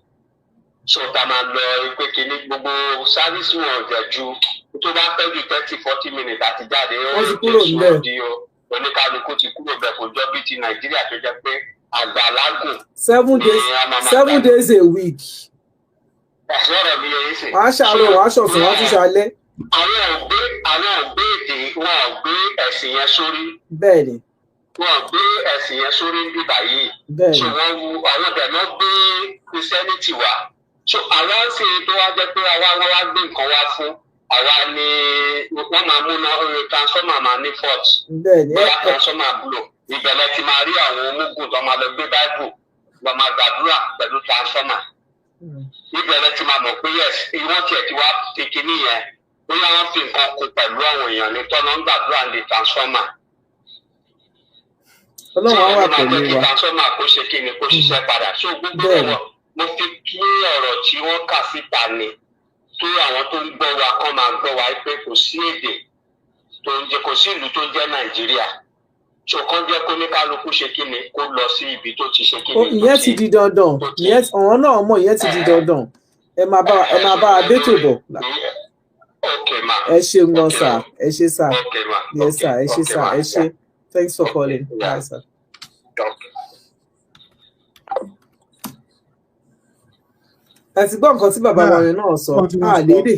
Speaker 5: so tá máa lọ pé kìíní gbogbo sáfíìsì wọn ọ̀jẹ̀ ju tó bá pẹ́ ju 30-40 minutes àti jáde ó ti kúrò níbẹ̀ oníkálukú ti kúrò bẹ̀ kò jọ bí ti Nàìjíríà tó jẹ́ pé àgbàlágùn
Speaker 6: 7 days a week.
Speaker 5: Ẹ̀sọ́rọ̀ mi yẹn sì.
Speaker 6: Wọ́n á ṣàárọ̀, wọ́n á ṣọ̀sán, wọ́n á tún ṣalẹ́.
Speaker 5: Àwọn ògbé èdè wọn ò gbé ẹ̀sìn yẹn sórí.
Speaker 6: Bẹ́ẹ̀ni.
Speaker 5: Wọn ò gbé ẹ̀sìn yẹn sórí bíbá yìí.
Speaker 6: Bẹ́ẹ̀ni.
Speaker 5: So wọ́n wu àwọn ọ̀dẹ̀ náà gbé Christianity wá. So àwa ń ṣe tó wá jẹ́ pé àwa wá gbé nǹkan wá fún. Àwa ni wọ́n máa múná transformer máa ní fault.
Speaker 6: Bẹ́ẹ̀ni.
Speaker 5: Bóyá transformer blow. Ìbẹ̀lẹ̀ ti máa rí àwọn omúgùn tó máa lọ gbé Bible lọ máa gbàdúrà pẹ̀lú transformer. Ìbẹ̀rẹ̀ ti máa mọ̀ pé yes ìwọ́n tiẹ̀ ti wá ti kíní yẹn bóyá wọ́n fi nǹkan kó pẹ̀lú àwọn èèyàn ní tọ́nà ń gbàdúrà ní transformer.
Speaker 6: Ọlọ́run á wà pẹ̀lú wa.
Speaker 5: kí transformer kó ṣe kí ni kó ṣiṣẹ́ padà. So gbogbo wọn mo fi kí ọ̀rọ̀ tí wọ́n kà síta ni kí àwọn tó ń gbọ́ wa kán máa gbọ́ wa pé kò sí èdè tó ń jẹ́ kò sí ìlú tó ń jẹ́ Nàìjíríà. Ṣòkan jẹ́ kó ní kálukú ṣe kí ni kó lọ sí ibi tó ti ṣe kí ni.
Speaker 6: Ìyẹn ti di dandan ọ̀hún náà mọ̀ ìyẹn ti di dandan ẹ máa bá a dé tó bọ̀. Ẹ ṣeun gan sir ẹ ṣe sir yes sir ẹ ṣe sir ẹ ṣe thanks for calling bye sir. ẹ ti gbọ́ nǹkan tí bàbá wa yẹn náà sọ àlédè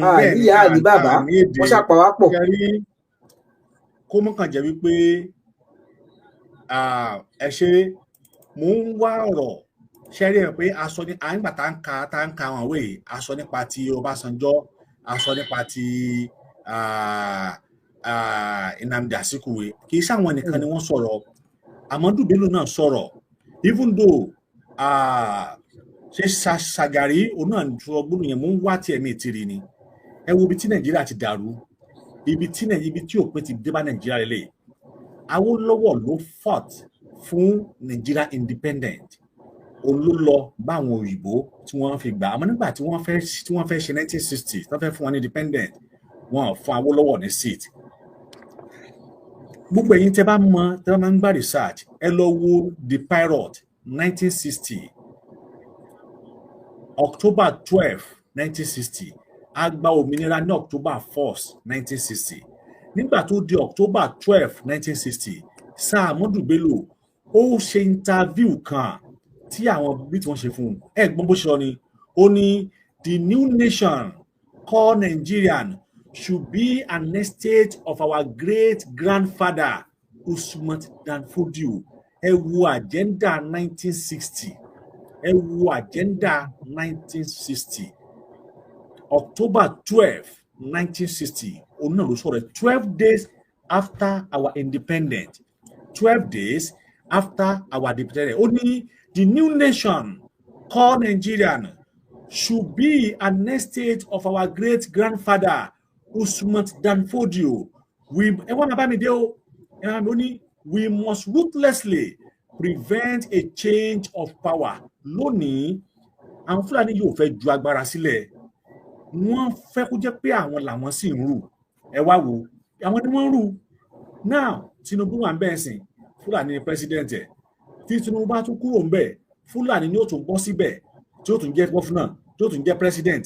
Speaker 6: àníyá àní bàbá wọ́n ṣàpàwápọ̀.
Speaker 1: Kó mọ́ kàn jẹ́ wípé ẹ ṣe mò ń wá ọ̀rọ̀ ṣẹ́rí ẹ̀ pé a sọ ní àyìnbá tá ń ka àwọn àwẹ̀ yìí a sọ nípa ti Ọbásanjọ́ a sọ nípa ti Nnamdi Azikiwe kì í sáwọn nìkan ni wọ́n sọ̀rọ̀ Amadu Bello náà sọ̀rọ̀ even though ṣe Ṣàgàrí òun náà sọ gbóná yẹn mò ń wá tiẹ̀ mi ìtìrì ni ẹ wo ibi tí Nàìjíríà ti dàrú ibi tí òpin ti dé bá Nàìjíríà lélẹ̀ Awólọ́wọ̀ ló fought fún Nigeria independent òun ló lọ bá àwọn òyìnbó tí wọ́n fi gbà àmọ́ nígbà tí wọ́n fẹ́ ṣe 1960 tó fẹ́ fún wọn ní independent wọ́n fún Awólọ́wọ̀ ní seat. Gbogbo ẹ̀yin tẹ́ bá máa ń gbà research ẹ lọ wo The Pirate 1960 October 12 1960 a gba òmìnira ní October 1st 1960 nígbà tó di October 12 1960 Sir Amadu Bello ó ṣe interview kan tí àwọn bí tí wọ́n ṣe fún ẹ̀gbọ́n bó ṣe lọ ni ó ní the new nation called Nigerian should be an estate of our great grandfather Usman Dan Fodio. Ẹ wo agenda 1960 ẹ wo agenda 1960 October 12 1960 òun náà ló sọ̀rọ̀ 12 days after our independence 12 days after our independence ó ní the new nation called Nigerian should be an estate of our great grandfather Usman Dan Fodio. Ẹ wọ́n bá mi dé o We must ruthlessly prevent a change of power. Lónìí, àwọn Fúlàní yóò fẹ́ ju agbára sílẹ̀. Wọ́n fẹ́ kó jẹ́ pé àwọn làwọn sì ń rù. Ẹ wá wò, àwọn ni wọ́n ń rù. Now, Tinubu wà ń bẹ̀ sìn, Fúlàní ni president ẹ̀. Tí Tinubu bá tún kúrò ń bẹ̀, Fúlàní ni ó tún bọ́ síbẹ̀, tí ó tún jẹ́ gọ́fúnà, tí ó tún jẹ́ president.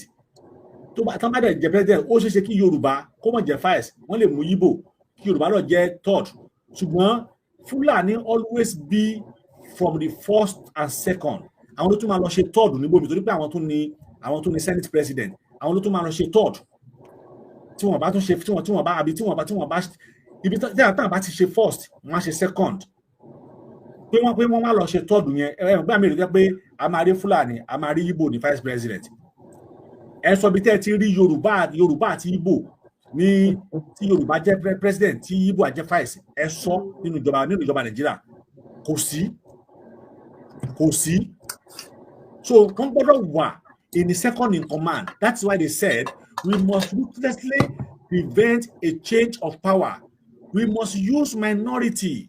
Speaker 1: Tó bá dẹ̀ jẹ́ president, ó ṣeéṣe kí Yorùbá kó mọ̀ jẹ́ first, wọ́n lè mú Yíbò, kí Yorùbá lọ jẹ́ third. Ṣùgbọ́n Fúlàní always be from the first and second. Àwọn ló tún máa lọ ṣe third níbo mi torí pé àwọn tó ní senate president, àwọn ló tún máa lọ ṣe third. Tí wọ́n bá tún ṣe tí wọ́n bá ibi tí wọ́n bá ti ṣe first, wọ́n á ṣe second. Pé wọ́n wá lọ ṣe third yẹn, gbà mí rí pé a máa rí Fúlàní, a máa rí Yíbò ní vice president. Ẹ sọ bí tẹ́ ti rí Yorùbá àti Yíbò ní tí Yorùbá jẹ́ president, tí Yíbò á jẹ́ vice, ẹ sọ nínú ìjọba Nàìjíríà. Kò sí. So wọ́n gbọ́dọ̀ wà in the second in command. That's why they said we must ruthlessly prevent a change of power. We must use minority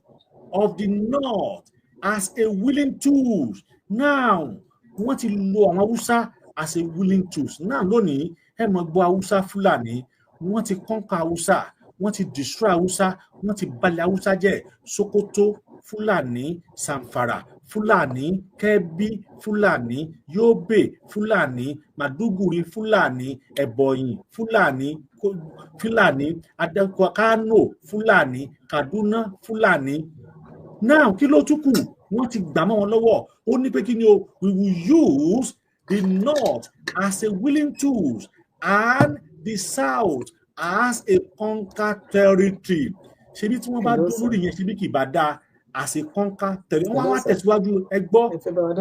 Speaker 1: of the North as a willing tool. Now, wọ́n ti lo àwọn Hausa as a willing tools. Now, lónìí, ẹ mọ̀ gbọ́ Hausa Fúlàní, wọ́n ti conquer Hausa, wọ́n ti destroy Hausa, wọ́n ti balẹ̀ Hausa jẹ́. Sokoto, Fúlàní, Samfara, Fúlàní, Kebbi, Fúlàní, Yobe, Fúlàní, Maduguri, Fúlàní, Ebonyi, Fúlàní, Kano, Fúlàní, Kaduna, Fúlàní. Now, kí ló tún kù? Wọ́n ti gbà mọ́ wọn lọ́wọ́. Ó ní pé kí ni o, we will use the North as a willing tools and the South as a conquer territory. Ṣebí tí wọ́n bá dúró lórí yẹn, ṣebí kì bá dáa as a conquer territory. Wọ́n wá tẹ̀síwájú ẹgbọ́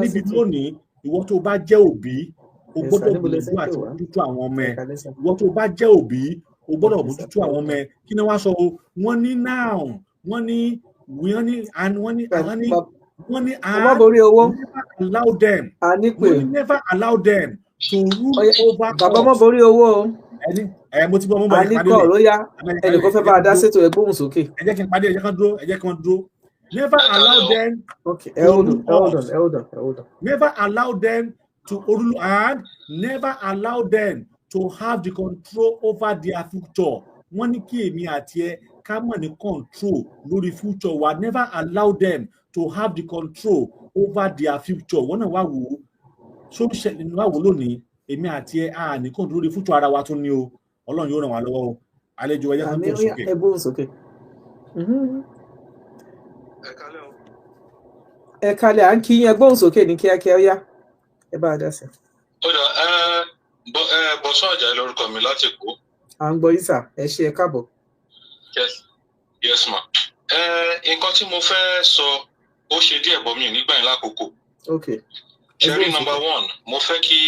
Speaker 1: níbi lónìí, ìwọ tó bá jẹ́ òbí, o gbọ́dọ̀ gbìyànjú àti bójútó àwọn ọmọ ẹ. Ìwọ tó bá jẹ́ òbí, o gbọ́dọ̀ bójútó àwọn ọmọ ẹ. Kí ni wọ́n sọ o? Wọ́n ní now, wọ́n ní never allow them to rule over us.
Speaker 6: Bàbá mọ́ borí owó.
Speaker 1: Mo ti bọ́ mọ́ bọ̀
Speaker 6: ìpàdé lè. Ẹnìkan fẹ́ bá a dá sétò ẹ gbóhùn sókè.
Speaker 1: Ẹ jẹ́ kí n pàdé, ẹ jẹ́ kí wọ́n dúró. Never allow them
Speaker 6: hold on.
Speaker 1: Never allow them to rule and never allow them to have the control over their future. Wọ́n ní kí èmi àti ẹ ká mọ̀ ní control lórí future wa. Never allow them to have the control over their future. Wọ́n náà wá wò ó. Ṣé wá wò lónìí, èmi àti ẹ à ní control lórí future ara wa tún ní o. Ọlọ́run yóò ràn wá lọ́wọ́ o. Àlejò ẹ̀yà kan tó sókè.
Speaker 6: Ẹ gbóhùn sókè. Ẹ kalẹ̀ à ń kí yín, ẹ gbóhùn sókè ní kíákíá ó yá. Ẹ bá a dá sí.
Speaker 7: Ó dà, Bọ́sán Àjàyí lórúkọ mi láti Èkó.
Speaker 6: À ń gbọ́ yín sà, ẹ ṣé ẹ káàbọ̀.
Speaker 7: Yes ma. Nǹkan tí mo fẹ́ sọ ó ṣe díẹ̀ bọ́ mi nígbà yẹn lákòókò.
Speaker 6: Okay.
Speaker 7: Ṣẹ́rí number one, mo fẹ́ kí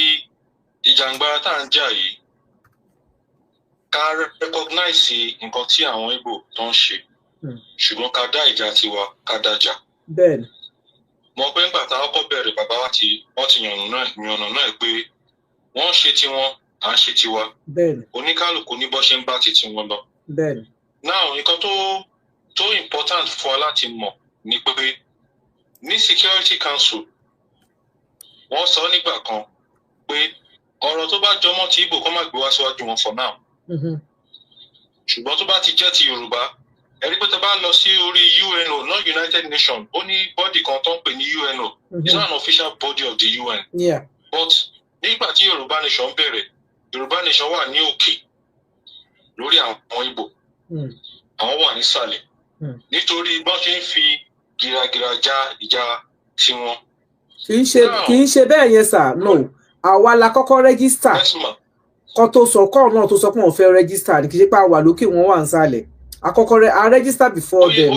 Speaker 7: ìjàngbara tá à ń jà yìí ká recognize nǹkan tí àwọn Ìgbò tó ń ṣe. Ṣùgbọ́n ká dá ìjà tiwa, ká dájà.
Speaker 6: Bẹ́ẹ̀ni.
Speaker 7: Mo pé ńgbà tá a kọ́kọ́ bẹ̀rẹ̀ bàbá wa wọ́n ti yànnà náà pé wọ́n ṣe tiwọn, à ń ṣe tiwa.
Speaker 6: Bẹ́ẹ̀ni.
Speaker 7: Oníkálùkù ní bọ́ ṣe ń bá ti tiwọn lọ.
Speaker 6: Bẹ́ẹ̀ni.
Speaker 7: Now, nǹkan tó important fún wa láti mọ̀ ni pé ní Security Council wọ́n sọ nígbà kan pé ọ̀rọ̀ tó bá jọmọ́ ti Ìgbò kó má gbé wá síwájú wọn for now. Ṣùgbọ́n tó bá ti jẹ́ ti Yorùbá, ẹ̀rí pé tó bá lọ sí orí UNO, not United Nations, ó ní body kan tó ń pè ní UNO. It's not an official body of the UN.
Speaker 6: Yeah.
Speaker 7: But nígbà tí Yorùbá Nation bẹ̀rẹ̀, Yorùbá Nation wà ní òkè lórí àwọn Ìgbò. Àwọn wà nísàlẹ̀. Nítorí bọ́n ṣe ń fi gìràgìrà já ìjà tiwọn.
Speaker 6: Kì í ṣe bẹ́ẹ̀ yẹn sà, no. Àwa la kọ́kọ́ rẹ́gísítà. Kọ́ tó sọ kọ́ náà tó sọ pé wọ́n fẹ́ rẹ́gísítà ni kì í ṣe pé àwa lókè wọ́n wà nísàlẹ̀. Àkọ́kọ́ a register before them.
Speaker 7: Ó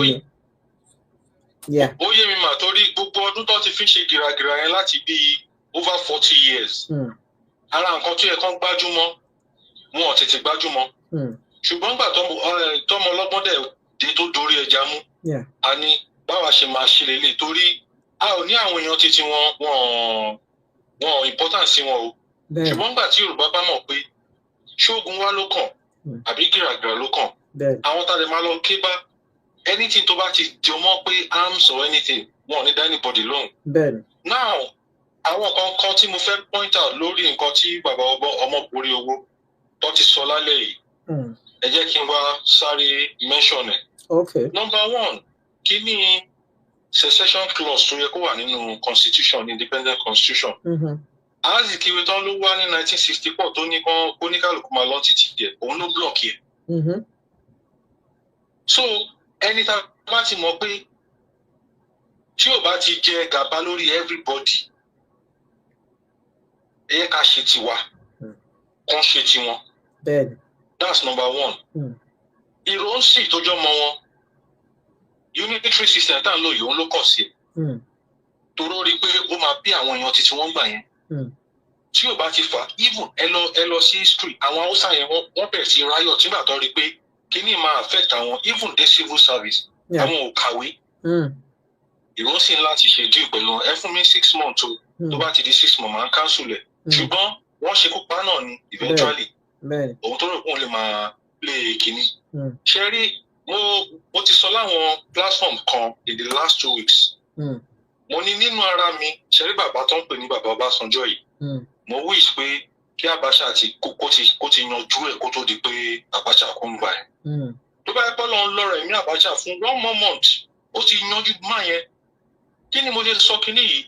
Speaker 7: yé mi mà torí gbogbo ọdún tó ti fi ṣe gìràgìrà yẹn láti bí over 40 years. Ara nǹkan tó yẹ kán gbájúmọ́, wọn ò tètè gbájúmọ́. Ṣùgbọ́n gbà tọmọ ọlọ́gbọ́n dé tó dorí ẹja mú. A ní báwa ṣe máa ṣe lélẹ̀ torí a ò ní àwọn èèyàn títí wọn important sí wọn o. Ṣùgbọ́n gbà tí Yorùbá bá mọ̀ pé ṣóògùn wa ló kàn àbí gìràgìrà ló kàn. Àwọn tá a lè máa lọ ké bá anything tó bá ti jọ mọ́ pé arms or anything wọn ò ní dá anybody lóhùn.
Speaker 6: bẹ́ẹ̀ni.
Speaker 7: Now àwọn kankan tí mo fẹ́ point out lórí nǹkan tí bàbá ọmọkùnrin owó tó ti sọ lálẹ́ yìí ẹ jẹ́ kí n wá sáré mention ẹ̀.
Speaker 6: Okay.
Speaker 7: Number one, kí ni secession clause tó yẹ kó wà nínú constitution, independent constitution. Azikiwe tán ló wá ní 1964 tó ní kán oníkàlùkù máa lọ títí díẹ̀ òun ló block yẹ. So ẹni tá a bá ti mọ̀ pé tí ò bá ti jẹ gàba lórí everybody ẹ yẹ ká ṣe tiwa kán ṣe tiwọn.
Speaker 6: Bẹ́ẹ̀ni.
Speaker 7: That's number one. Ìrọ̀nsì tó jọ mọ́ wọn unitary system tá à ń lò yìí òun ló kọ̀ sí ẹ̀. Toró rí pé ó máa bí àwọn èèyàn títí wọ́n gbà yẹn. Tí ò bá ti fà even ẹ lọ sí history àwọn Haúsá yẹn wọ́n bẹ̀rẹ̀ sí riot nígbà tó rí pé kíní máa affect àwọn even the civil service àwọn ò kàwé. Ìrọ̀nsì ńlá ti ṣe deal pẹ̀lú ẹ fún mi 6 months o tó bá ti di 6 months máa ń cancel ẹ̀. Ṣùgbọ́n wọ́n ṣe kópa náà ni eventually òun tó rò pé òun lè máa play kíní. Ṣé rí mo ti sọ láwọn platform kan in the last 2 weeks. Mo ní nínú ara mi ṣe rí bàbá tó ń pè ní bàbá Ọbásanjọ́ yìí. Mo wish pé kí Abacha kó ti yanjú ẹ̀ kó tó di pé Abacha kó ń gbà ẹ̀. Tó bá yẹ pé lọ́n lọ́rọ̀ ẹ̀mí Abacha fún 1 more month ó ti yanjú máa yẹn. Kí ni mo lè sọ kíní yìí?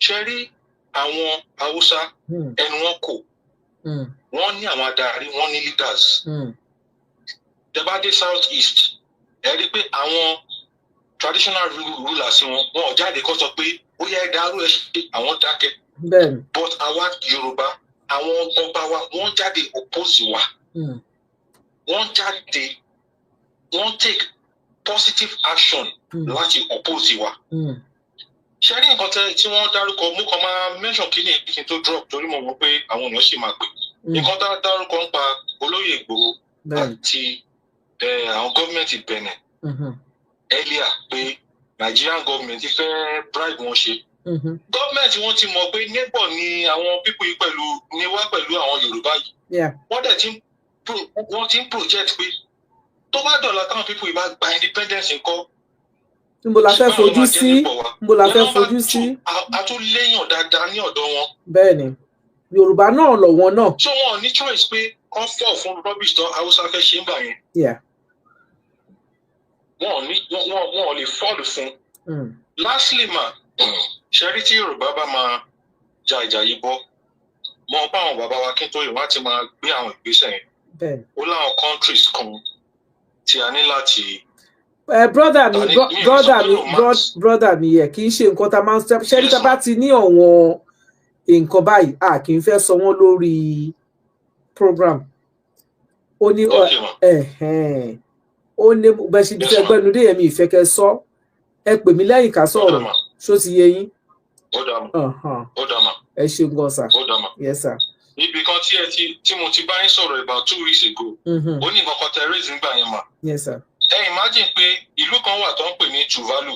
Speaker 7: Ṣé rí àwọn Haúsá ẹnu wọn kò wọ́n ní àwọn adarí wọ́n ní leaders. Tẹ́ bá dé South East ẹ rí pé àwọn traditional rulers wọn ò jáde kó sọ pé ó yẹ dàrú ẹ ṣe àwọn dákẹ́. But àwa Yorùbá àwọn ọba wa wọ́n jáde oppose wa. Wọ́n jáde wọ́n take positive action láti oppose wa. Ṣé rí nǹkan tí wọ́n dárúkọ mú kan máa mention kíní kí n tó drop torí mo mọ̀ pé àwọn èèyàn sì máa pè. Nǹkan tá a dárúkọ ń pa olóyè Ìgbòho àti àwọn gọ́ọ̀mẹ̀ntì Benin earlier pé Nigerian government fẹ́ bribe wọn ṣe. Gọ́ọ̀mẹ̀ntì wọn ti mọ̀ pé neighbor ni àwọn people yìí ni wá pẹ̀lú àwọn Yorùbá yìí. Wọ́n dẹ̀ ti ń project pé tó bá dọ̀la táwọn people yìí bá gba independence ńkọ́.
Speaker 6: Níbo la fẹ́ fojú sí? Níbo la fẹ́ fojú sí?
Speaker 7: A tún léèyàn dáadáa ní ọ̀dọ̀ wọn.
Speaker 6: Bẹ́ẹ̀ni, Yorùbá náà lọ̀ wọn náà.
Speaker 7: So wọn ò ní choice pé kán fọ̀ fún rubbish tán Haúsá fẹ́ ṣe ń bà yẹn. Wọn ò lè fọ́ọ̀lù fún. Lastly ma ṣẹ́rí tí Yorùbá bá máa ja ìjà yìí bọ́ mọ bá àwọn bàbá wa kí n tó yìí wọ́n á ti máa gbé àwọn ìgbésẹ̀ yẹn. Ó láwọn countries kan tí a ní láti.
Speaker 6: brother mi yẹ kì í ṣe nǹkan tá a máa ń ṣẹ́rí tá a bá ti ní àwọn nǹkan báyìí a kì í fẹ́ sọ wọ́n lórí program. Ó ní bẹ́ẹ̀ ṣe ti ẹgbẹ́nu dé yẹn mi ìfẹ́ kẹ́ sọ ẹ pè mí lẹ́yìn ká sọ̀rọ̀ ṣó ti yé yín.
Speaker 7: Ó dà mà.
Speaker 6: Ẹ ṣe gan sir.
Speaker 7: Ó dà mà.
Speaker 6: Yes sir.
Speaker 7: Níbi kan tí mo ti bá yín sọ̀rọ̀ about 2 weeks ago ó ní nǹkan kan terrorism gbà yẹn mà.
Speaker 6: Yes sir.
Speaker 7: Ẹ imagine pé ìlú kan wà tó ń pè ní Tuvalu.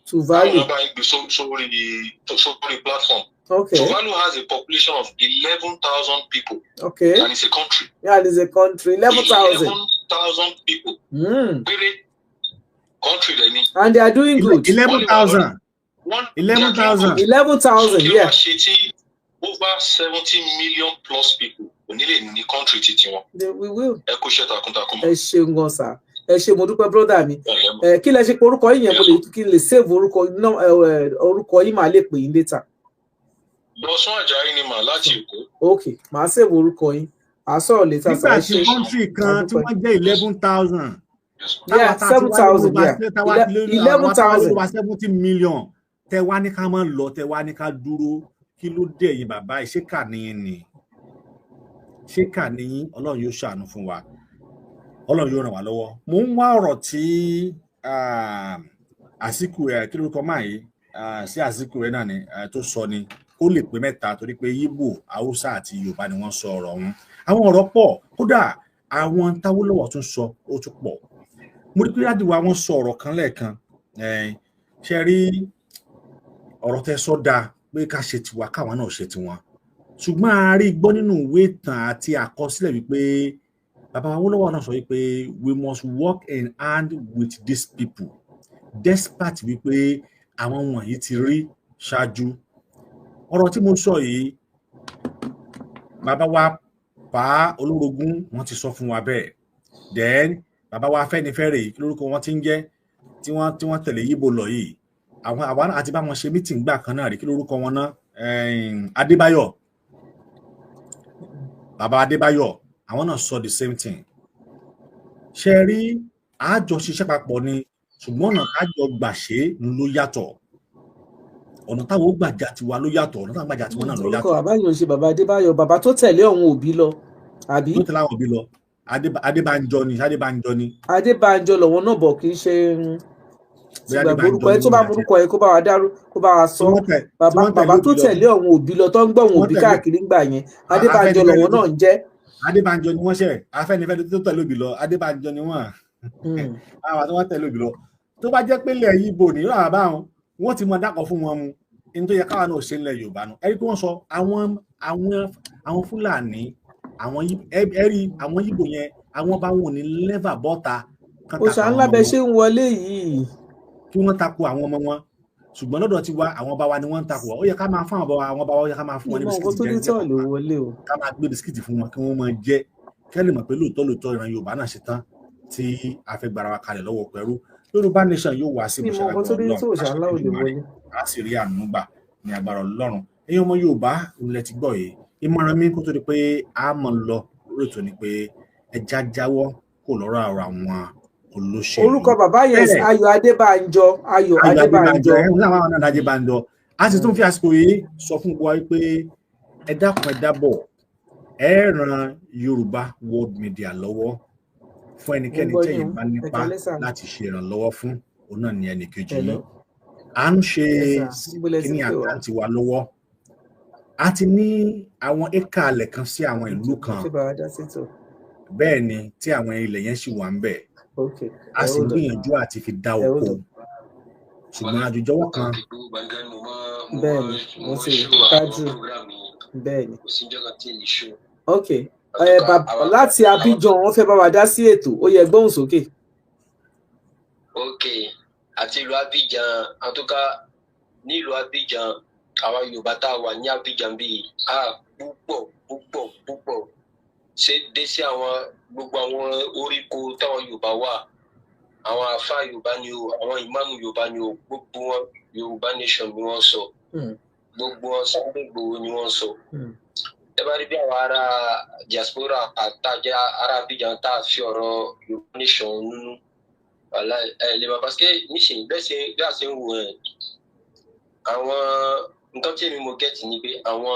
Speaker 6: Tuvalu.
Speaker 7: Àwọn ọba yín gbé sórí platform.
Speaker 6: Okay.
Speaker 7: Tuvalu has a population of 11,000 people.
Speaker 6: Okay.
Speaker 7: And it's a country.
Speaker 6: Yeah, it's a country. 11,000.
Speaker 7: 11,000 people. Very country then.
Speaker 6: And they are doing good.
Speaker 1: 11,000. 11,000.
Speaker 6: 11,000, yeah.
Speaker 7: Over 70 million plus people. Ní country títí wọn.
Speaker 6: We will.
Speaker 7: Ẹ kú iṣẹ́ takuntakun.
Speaker 6: Ẹ ṣé gan sir. Ẹ ṣé mo dúpẹ́ brother mi. Kí lẹ ṣe pé orúkọ yín yẹn mo lè kí n lè save orúkọ yín máa lè pè yín later.
Speaker 7: Lọ́sùn Àjàyí ni mà láti Èkó.
Speaker 6: Okay, màá save orúkọ yín. I'll sọ̀rọ̀ later.
Speaker 1: Nígbà tí country kan tí wọ́n jẹ́ 11,000.
Speaker 6: Yeah, 7,000. Yeah, 11,000.
Speaker 1: Over 70 million. Tẹ wá ní ká máa lọ, tẹ wá ní ká dúró. Kí ló dé yín bàbá yìí? Ṣé kà níyìn ni? Ṣé kà níyìn? Ọlọ́run yóò ṣàánú fún wa. Ọlọ́run yóò ràn wá lọ́wọ́. Mo ń wá ọ̀rọ̀ tí àsìkò ẹ̀ kí lórúkọ máa yìí sí àsìkò ẹ̀ náà ni tó sọ ni ó lè pé mẹ́ta torí pé Ìgbò, Haúsá àti Yorùbá ni wọ́n sọ ọ̀rọ̀ ọ̀hún. Àwọn ọ̀rọ̀ pọ̀ kódà àwọn Táwólọ́wọ̀ tún sọ ó tún pọ̀. Mo rí pé àdìwà wọn sọ ọ̀rọ̀ kan lẹ́ẹ̀kan ṣe rí ọ̀rọ̀ tẹ́ sọ dáa pé ká ṣe tiwa káwọn náà ṣe tiwọn. Ṣùgbọ́n a rí gbọ́ nínú ìwé ìtàn àti àkọsílẹ̀ wípé bàbá wa Lowo náà sọ wípé we must work in hand with these people despite wípé àwọn wọ̀nyí ti rí ṣáájú. Ọ̀rọ̀ tí mo sọ yìí bàbá wa Pa Olórogún wọ́n ti sọ fún wa bẹ́ẹ̀. Then bàbá wa Afẹ́nifẹ́re kí lórúkọ wọn ti ń jẹ́ tí wọ́n tẹ̀lé Yíbo lọ yìí. Àwọn àti bá wọn ṣe meeting gbà kan náà rí kí lórúkọ wọn náà Adébáyọ̀. Bàbá Adébáyọ̀ àwọn náà sọ the same thing. Ṣé rí àjọ ṣiṣẹ́ papọ̀ ni ṣùgbọ́n ọ̀nà àjọ gbà ṣe ló yàtọ̀. Ọ̀nà táwọn gbàjà tiwa ló yàtọ̀, ọ̀nà táwọn gbàjà tiwa náà ló yàtọ̀.
Speaker 6: Orúkọ bàbá yìí ò ṣe bàbá Adébáyọ̀, bàbá tó tẹ̀lé àwọn òbí lọ àbí?
Speaker 1: Tó tẹ̀lé àwọn òbí lọ. Adébánjọ ni.
Speaker 6: Adébánjọ lọ́wọ́ náà bọ̀ kì í ṣe orúkọ ẹ tó bá orúkọ ẹ kó bá wa dárú kó bá wa sọ. Bàbá tó tẹ̀lé àwọn òbí lọ tó ń gbọ́ àwọn òbí káàkiri ńgbà yẹn Adébánjọ lọ́wọ́ náà ń jẹ́.
Speaker 1: Adébánjọ ni wọ́n ṣe Afẹ́nifẹ́re tó tẹ̀lé òbí lọ Adébánjọ ni wọ́n. Àwọn tí wọ́n tẹ̀lé òbí lọ. Tó bá jẹ́ pé ilẹ̀ Yíbo ní ìlú àbá wọn wọ́n ti mọ dákọ̀ fún wọn mu. Ní tó yẹ káwa náà ṣe ńlẹ̀ Yorùbá nù. Ẹ̀rí pé wọ́n sọ àwọn Fúlàní àwọn Yíbo yẹn àwọn bá wọn ní lẹ́fà bọ́ta.
Speaker 6: Òṣà ńlá bẹ ṣe ń wọlé yìí.
Speaker 1: Kí wọ́n tako àwọn ọmọ wọn. Ṣùgbọ́n lọ́dọ̀ ti wá àwọn bá wa ni wọ́n ń tako. Ó yẹ ká máa fún àwọn bá wa ó yẹ ká máa fún wọn ní bisikíìtì jẹ. Ká máa gbé bisikíìtì fún wọn kí wọ́n máa jẹ. Kí lè mọ̀ pé lóòótọ́ ìran Yorùbá náà ṣe tán tí a fẹ́ gbára wa kalẹ̀ lọ́wọ́ pẹ̀rú. Yorùbá nation yóò wá sí ìmúṣẹ Ọlọ́run. A sì rí àánú gbà ní agbára Ọlọ́run. Ẹ̀yin ọmọ Yorùbá ilẹ̀ ti gbọ́ yìí. Ìmọ̀ràn mi kó tó di pé a mọ̀ lọ lóòótọ́ ni pé ẹja jáwọ́ kò lọ́rọ̀ àwọn olóṣèlú.
Speaker 6: Orúkọ bàbá yẹn Ayọ̀ Adébánjọ. Ayọ̀
Speaker 1: Adébánjọ. A sì tún fi àsìkò yìí sọ fún wa pé ẹ dákun ẹ dábọ̀ ẹ ràn Yorùbá World Media lọ́wọ́ fún ẹnikẹ́ni tẹ́yin bá nípa láti ṣe ìrànlọ́wọ́ fún òun náà ní ẹnìkejì yìí. À ń ṣe kíní àkáǹtì wa lọ́wọ́. A ti ní àwọn éka alẹ̀ kan sí àwọn ìlú kan. Bẹ́ẹ̀ ni tí àwọn ilẹ̀ yẹn sì wà ń bẹ̀. A sì gbìyànjú àti fi dá oko. Ṣùgbọ́n àjùjọwọ́ kan.
Speaker 6: Bẹ́ẹ̀ni, wọ́n ti kájú. Bẹ́ẹ̀ni. Ok. Láti Abidjan wọ́n fẹ́ bá wa dá sí ètò. Ó yẹ gbóhùn sókè.
Speaker 5: Ok. Àti ìlú Abidjan, àtúkà nílùú Abidjan, àwọn Yorùbá tá a wà ní Abidjan bíi púpọ̀. Ṣé dé sí àwọn gbogbo àwọn oríko táwọn Yorùbá wà. Àwọn àfá Yorùbá ni o, àwọn ìmáàmù Yorùbá ni o, gbogbo wọn Yorùbá nation ni wọ́n sọ. Gbogbo wọn Sunday Igboho ni wọ́n sọ. Ẹ bá rí bí àwọn ará diaspora àtàjà ará Abidjan tá a fi ọ̀rọ̀ Yorùbá nation nínú. Lè máa parce que níṣìí bí a ṣe ń wò ẹ̀ àwọn nǹkan tí èmi mo gẹ́tì ni pé àwọn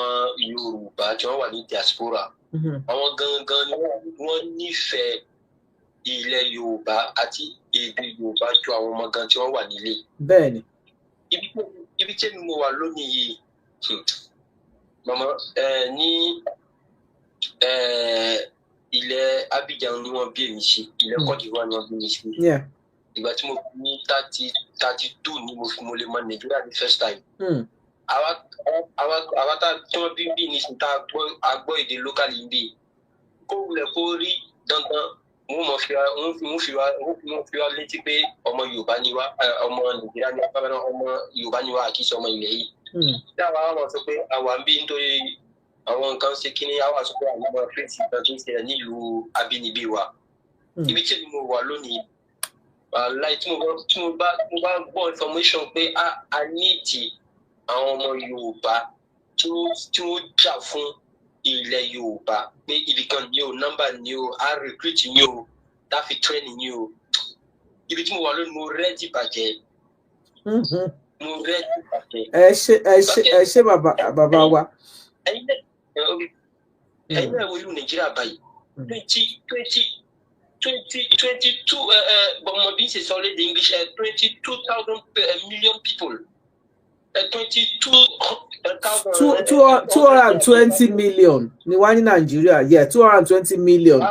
Speaker 5: Yorùbá tí wọ́n wà ní diaspora àwọn gangan ni wọ́n nífẹ̀ẹ́ ilẹ̀ Yorùbá àti èdè Yorùbá ju àwọn ọmọ gan tí wọ́n wà nílé.
Speaker 6: Bẹ́ẹ̀ni.
Speaker 5: Ibi tí èmi mo wà lónìí yìí mama ní ilẹ̀ Abidjan ni wọ́n bí èmi sí ilẹ̀ Côte d'Ivoire ni wọ́n bí mi sí. Ìgbà tí mo ní 32 ni mo lè mọ Nàìjíríà ní first time. Àwa tá tí wọ́n bí ní sin tá a gbọ́ èdè local bí kó wulẹ̀ kó rí dandan wọ́n fi wá létí pé ọmọ Yorùbá ni wá ọmọ Nàìjíríà ni wá ọmọ Yorùbá ni wá kì í ṣe ọmọ ilẹ̀ yìí. Tí àwa wọn sọ pé àwa ń bí nítorí àwọn nǹkan ṣe kí ni àwa sọ pé àwọn ọmọ fèsì kan tó ń ṣẹlẹ̀ nílùú abínibí wa. Ibi tí mo wà lónìí láì tí mo bá gbọ́ information pé a ní ti àwọn ọmọ Yorùbá tí ó jà fún ilẹ̀ Yorùbá pé ibìkan ni o nọ́mbà ni o a recruit ni o láfi training ni o ibi tí mo wà lónìí mo rẹ́ẹ̀dì bàjẹ́. Mo rẹ́ẹ̀dì bàjẹ́.
Speaker 6: Ẹ ṣe bàbá wa.
Speaker 5: Ẹ̀yin náà wo ìlú Nàìjíríà báyìí 22 but being solid English 22,000 million people
Speaker 6: 220 million ni wá ní Nàìjíríà 220 million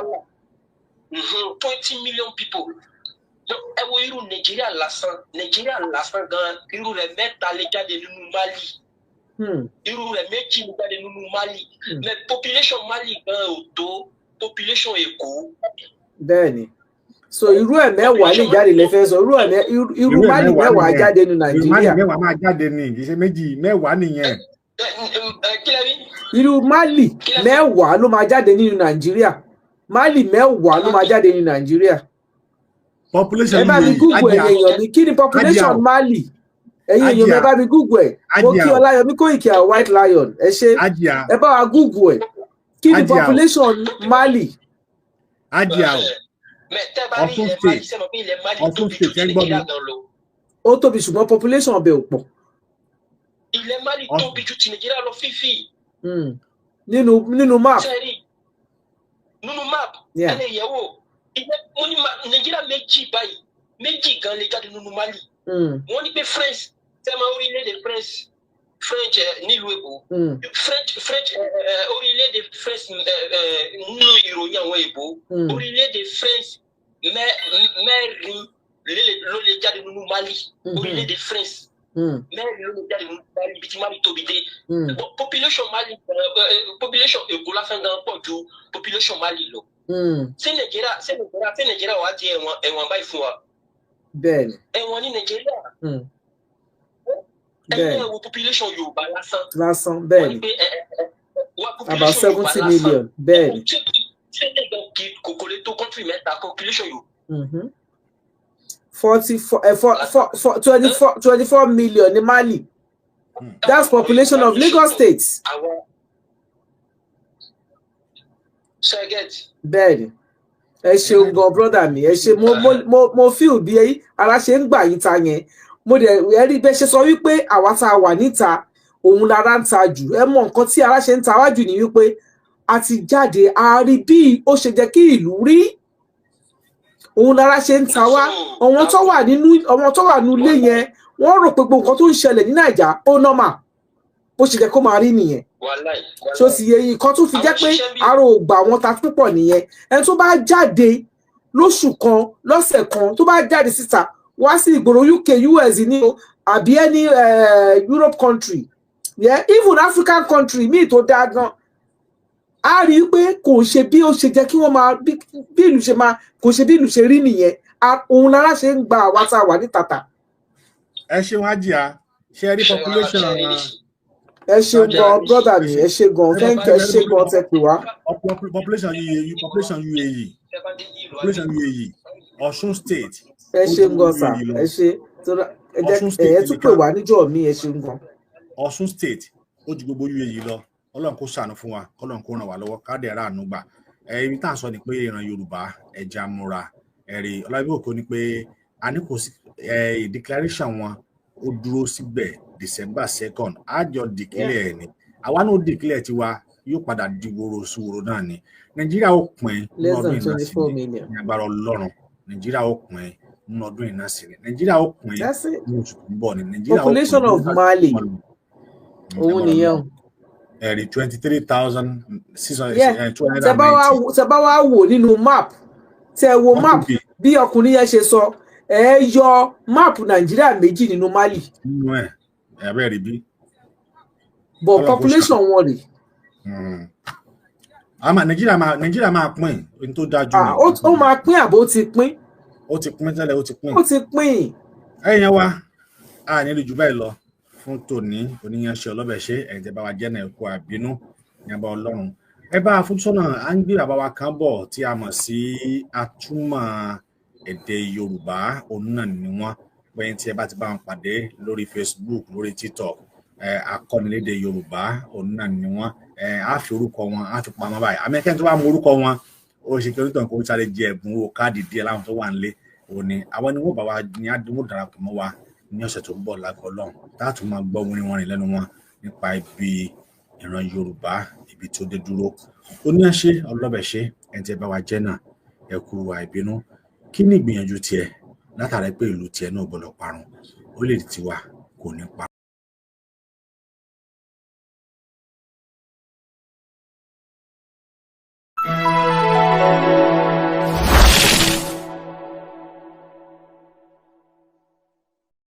Speaker 5: 20 million people ẹ wo irú Nàìjíríà lásán gan irú rẹ̀ mẹ́ta lè jáde nínú Mali irú rẹ̀ méjì lè jáde nínú Mali mais population Mali gan ò tó
Speaker 7: population Èkó.
Speaker 6: Bẹ́ẹ̀ni. So irú ẹ̀ mẹ́wàá lè jáde lè fẹ́ sọ irú Mali mẹ́wàá jáde ní Nàìjíríà.
Speaker 1: Mali mẹ́wàá máa jáde ní kì í ṣe méjì mẹ́wàá nìyẹn.
Speaker 6: Irú Mali mẹ́wàá ló máa jáde nínú Nàìjíríà. Mali mẹ́wàá ló máa jáde ní Nàìjíríà.
Speaker 1: Population
Speaker 6: ẹ bá mi Google ẹ̀ èèyàn mi kí ni population Mali ẹ̀yin èèyàn mi ẹ bá mi Google ẹ̀ mo kí Ọláyọmí Kóìkì White Lion ẹ ṣe ẹ bá wa Google ẹ̀ kí ni population Mali.
Speaker 1: Ọ̀ṣun state ẹ gbọ́ mi.
Speaker 6: Ó tóbi ṣùgbọ́n population ọbẹ̀ ò pọ̀.
Speaker 7: Ilẹ̀ Mali tóbi ju ti Nàìjíríà lọ fífi.
Speaker 6: Nínú map.
Speaker 7: Nínú map ẹni ìyẹ̀wò mo ní Nàìjíríà méjì gan lè jáde nínú Mali. Wọ́n ní pé French tẹ́lẹ̀ orílẹ̀-èdè French nílùú Èkó. French orílẹ̀-èdè French nínú ìròyìn àwọn Èkó. Orílẹ̀-èdè French mẹ́rin ló lè jáde nínú Mali. Orílẹ̀-èdè French mẹ́rin ló lè jáde nínú Mali ibi tí Mali tóbi dé. Population Mali population Èkó lásán gan pọ̀ ju population Mali lọ. Ṣé Nàìjíríà wá di ẹ̀wọ̀n báyìí fún wa?
Speaker 6: Bẹ́ẹ̀ni.
Speaker 7: Ẹ̀wọ̀n ní Nàìjíríà. Ẹ̀yin wo population Yorùbá lásán.
Speaker 6: Bẹ́ẹ̀ni. About 70 million. Bẹ́ẹ̀ni.
Speaker 7: Ṣé ẹgbẹ́ kòkó lè tó country mẹ́ta population Yorùbá?
Speaker 6: 24 million ní Mali. That's population of Lagos State. Bẹ́ẹ̀ni. Ẹ ṣeun gan brother mi ẹ ṣe mo feel bí ara ṣe ń gbà yín ta yẹn mo dẹ̀ rí bẹ́ẹ̀ ṣe sọ wípé àwa tá a wà níta òun lára ń ta jù ẹ mọ nǹkan tí ara ṣe ń ta wájú ni wípé a ti jáde a rí bí ó ṣe jẹ́ kí ìlú rí òun lára ṣe ń ta wá àwọn tó wà nínú ilé yẹn wọ́n rò pé gbogbo nǹkan tó ń ṣẹlẹ̀ ní Nàìjà ó normal bó ṣe jẹ́ kó máa rí nìyẹn so sì yẹ nǹkan tó fi jẹ́ pé ara ò gbà wọn ta púpọ̀ nìyẹn ẹni tó bá jáde lóṣù kan lọ́sẹ̀ kan tó bá jáde síta wá sí ìgboro UK US ní o àbí ẹni Europe country even African country míì tó dáa gan a rí i pé kò ṣe bí ó ṣe jẹ́ kí wọ́n máa bí ìlú ṣe máa kò ṣe bí ìlú ṣe rí nìyẹn òun lára ṣe ń gba àwa tá a wà ní tàtà.
Speaker 1: Ẹ ṣeun Hajiya ṣe rí population
Speaker 6: ẹ ṣe gan brother mi ẹ ṣe gan thank you ẹ ṣe gan tẹ pè wá.
Speaker 1: population UAE Ọ̀ṣun state.
Speaker 6: Ẹ ṣe gan sà ẹ ṣe ẹ tún pè wá níjọ́ mi ẹ ṣe gan.
Speaker 1: Ọ̀ṣun state ó ju gbogbo UAE lọ Ọlọ́run kó ṣàánú fún wa kọ́lọ́run kó ràn wá lọ́wọ́ ká dẹ̀ ráàánú gbà ibi tá à ń sọ ni pé ìran Yorùbá ẹja múra ẹ̀rí Ọlábí Òkò ni pé a ní kò sí declaration wọn ó dúró síbẹ̀ December 2nd àjọ declare ẹ̀ ni àwa náà declare tiwa yóò padà di woro sí woro náà ni Nàìjíríà ó pín
Speaker 6: lọ́dún ìnáṣí ní
Speaker 1: agbára Ọlọ́run Nàìjíríà ó pín ní ọdún ìnáṣí Nàìjíríà ó pín ní oṣù tó ń bọ̀ ni Nàìjíríà ó pín
Speaker 6: population of Mali òun nìyẹn
Speaker 1: ẹ̀rí 23,600.
Speaker 6: tẹ bá wá wò nínú map tẹ wo map bí ọkùnrin yẹn ṣe sọ ẹ yọ map Nàìjíríà méjì nínú Mali.
Speaker 1: nínú ẹ abẹ́ rí bí.
Speaker 6: but population wọn rè.
Speaker 1: àmọ́ Nàìjíríà máa pín ohun tó dájú ni.
Speaker 6: ó máa pín àbó ti pín.
Speaker 1: ó ti pín tẹ́lẹ̀ ó ti pín.
Speaker 6: ó ti pín.
Speaker 1: ẹ̀yin wa a nílò jù báyìí lọ fún tòní oníyanṣẹ́ ọlọ́bẹ̀ṣẹ́ ẹ̀yin tẹ́ bá wa jẹ́ náà ẹ̀kọ́ àbínú ní abá Ọlọ́run ẹ bá a fúnṣọ́nà à ń gbé bàbá wa kan bọ̀ tí a mọ̀ sí atúmọ̀ èdè Yorùbá òun náà ni wọ́n pẹ́yìn tí ẹ bá ti bá wọn pàdé lórí Facebook lórí TikTok akọ́nilédè Yorùbá òun náà ni wọ́n á fi orúkọ wọn á fi pamọ́ báyìí amẹ́kẹ́ tó bá mú orúkọ wọn ó ṣe kí onítàn kó sáré jẹ ẹ̀bùn owó káàdì díẹ̀ láwọn tó wà nílé òní àwọn ni wọ́n bá wa ní àdúgbò darapọ̀ mọ́ wa ní ọ̀sẹ̀ tó ń bọ̀ lágọ̀ọ́ Ọlọ́run táàtù máa gbọ́ wọn rìn lẹ́nu wọn nípa ibi ìran Yorùbá ibi tó dé dúró oníyanṣẹ́ ọlọ́bẹ̀ṣẹ́ ẹni tí ẹ bá wa jẹ́ náà ẹ kú àìbínú kí ni ìgbìyànjú tiẹ̀ látàrí pé ìlú tiẹ̀ náà gbọ́dọ̀ parun ó lè tiwa kò ní parun.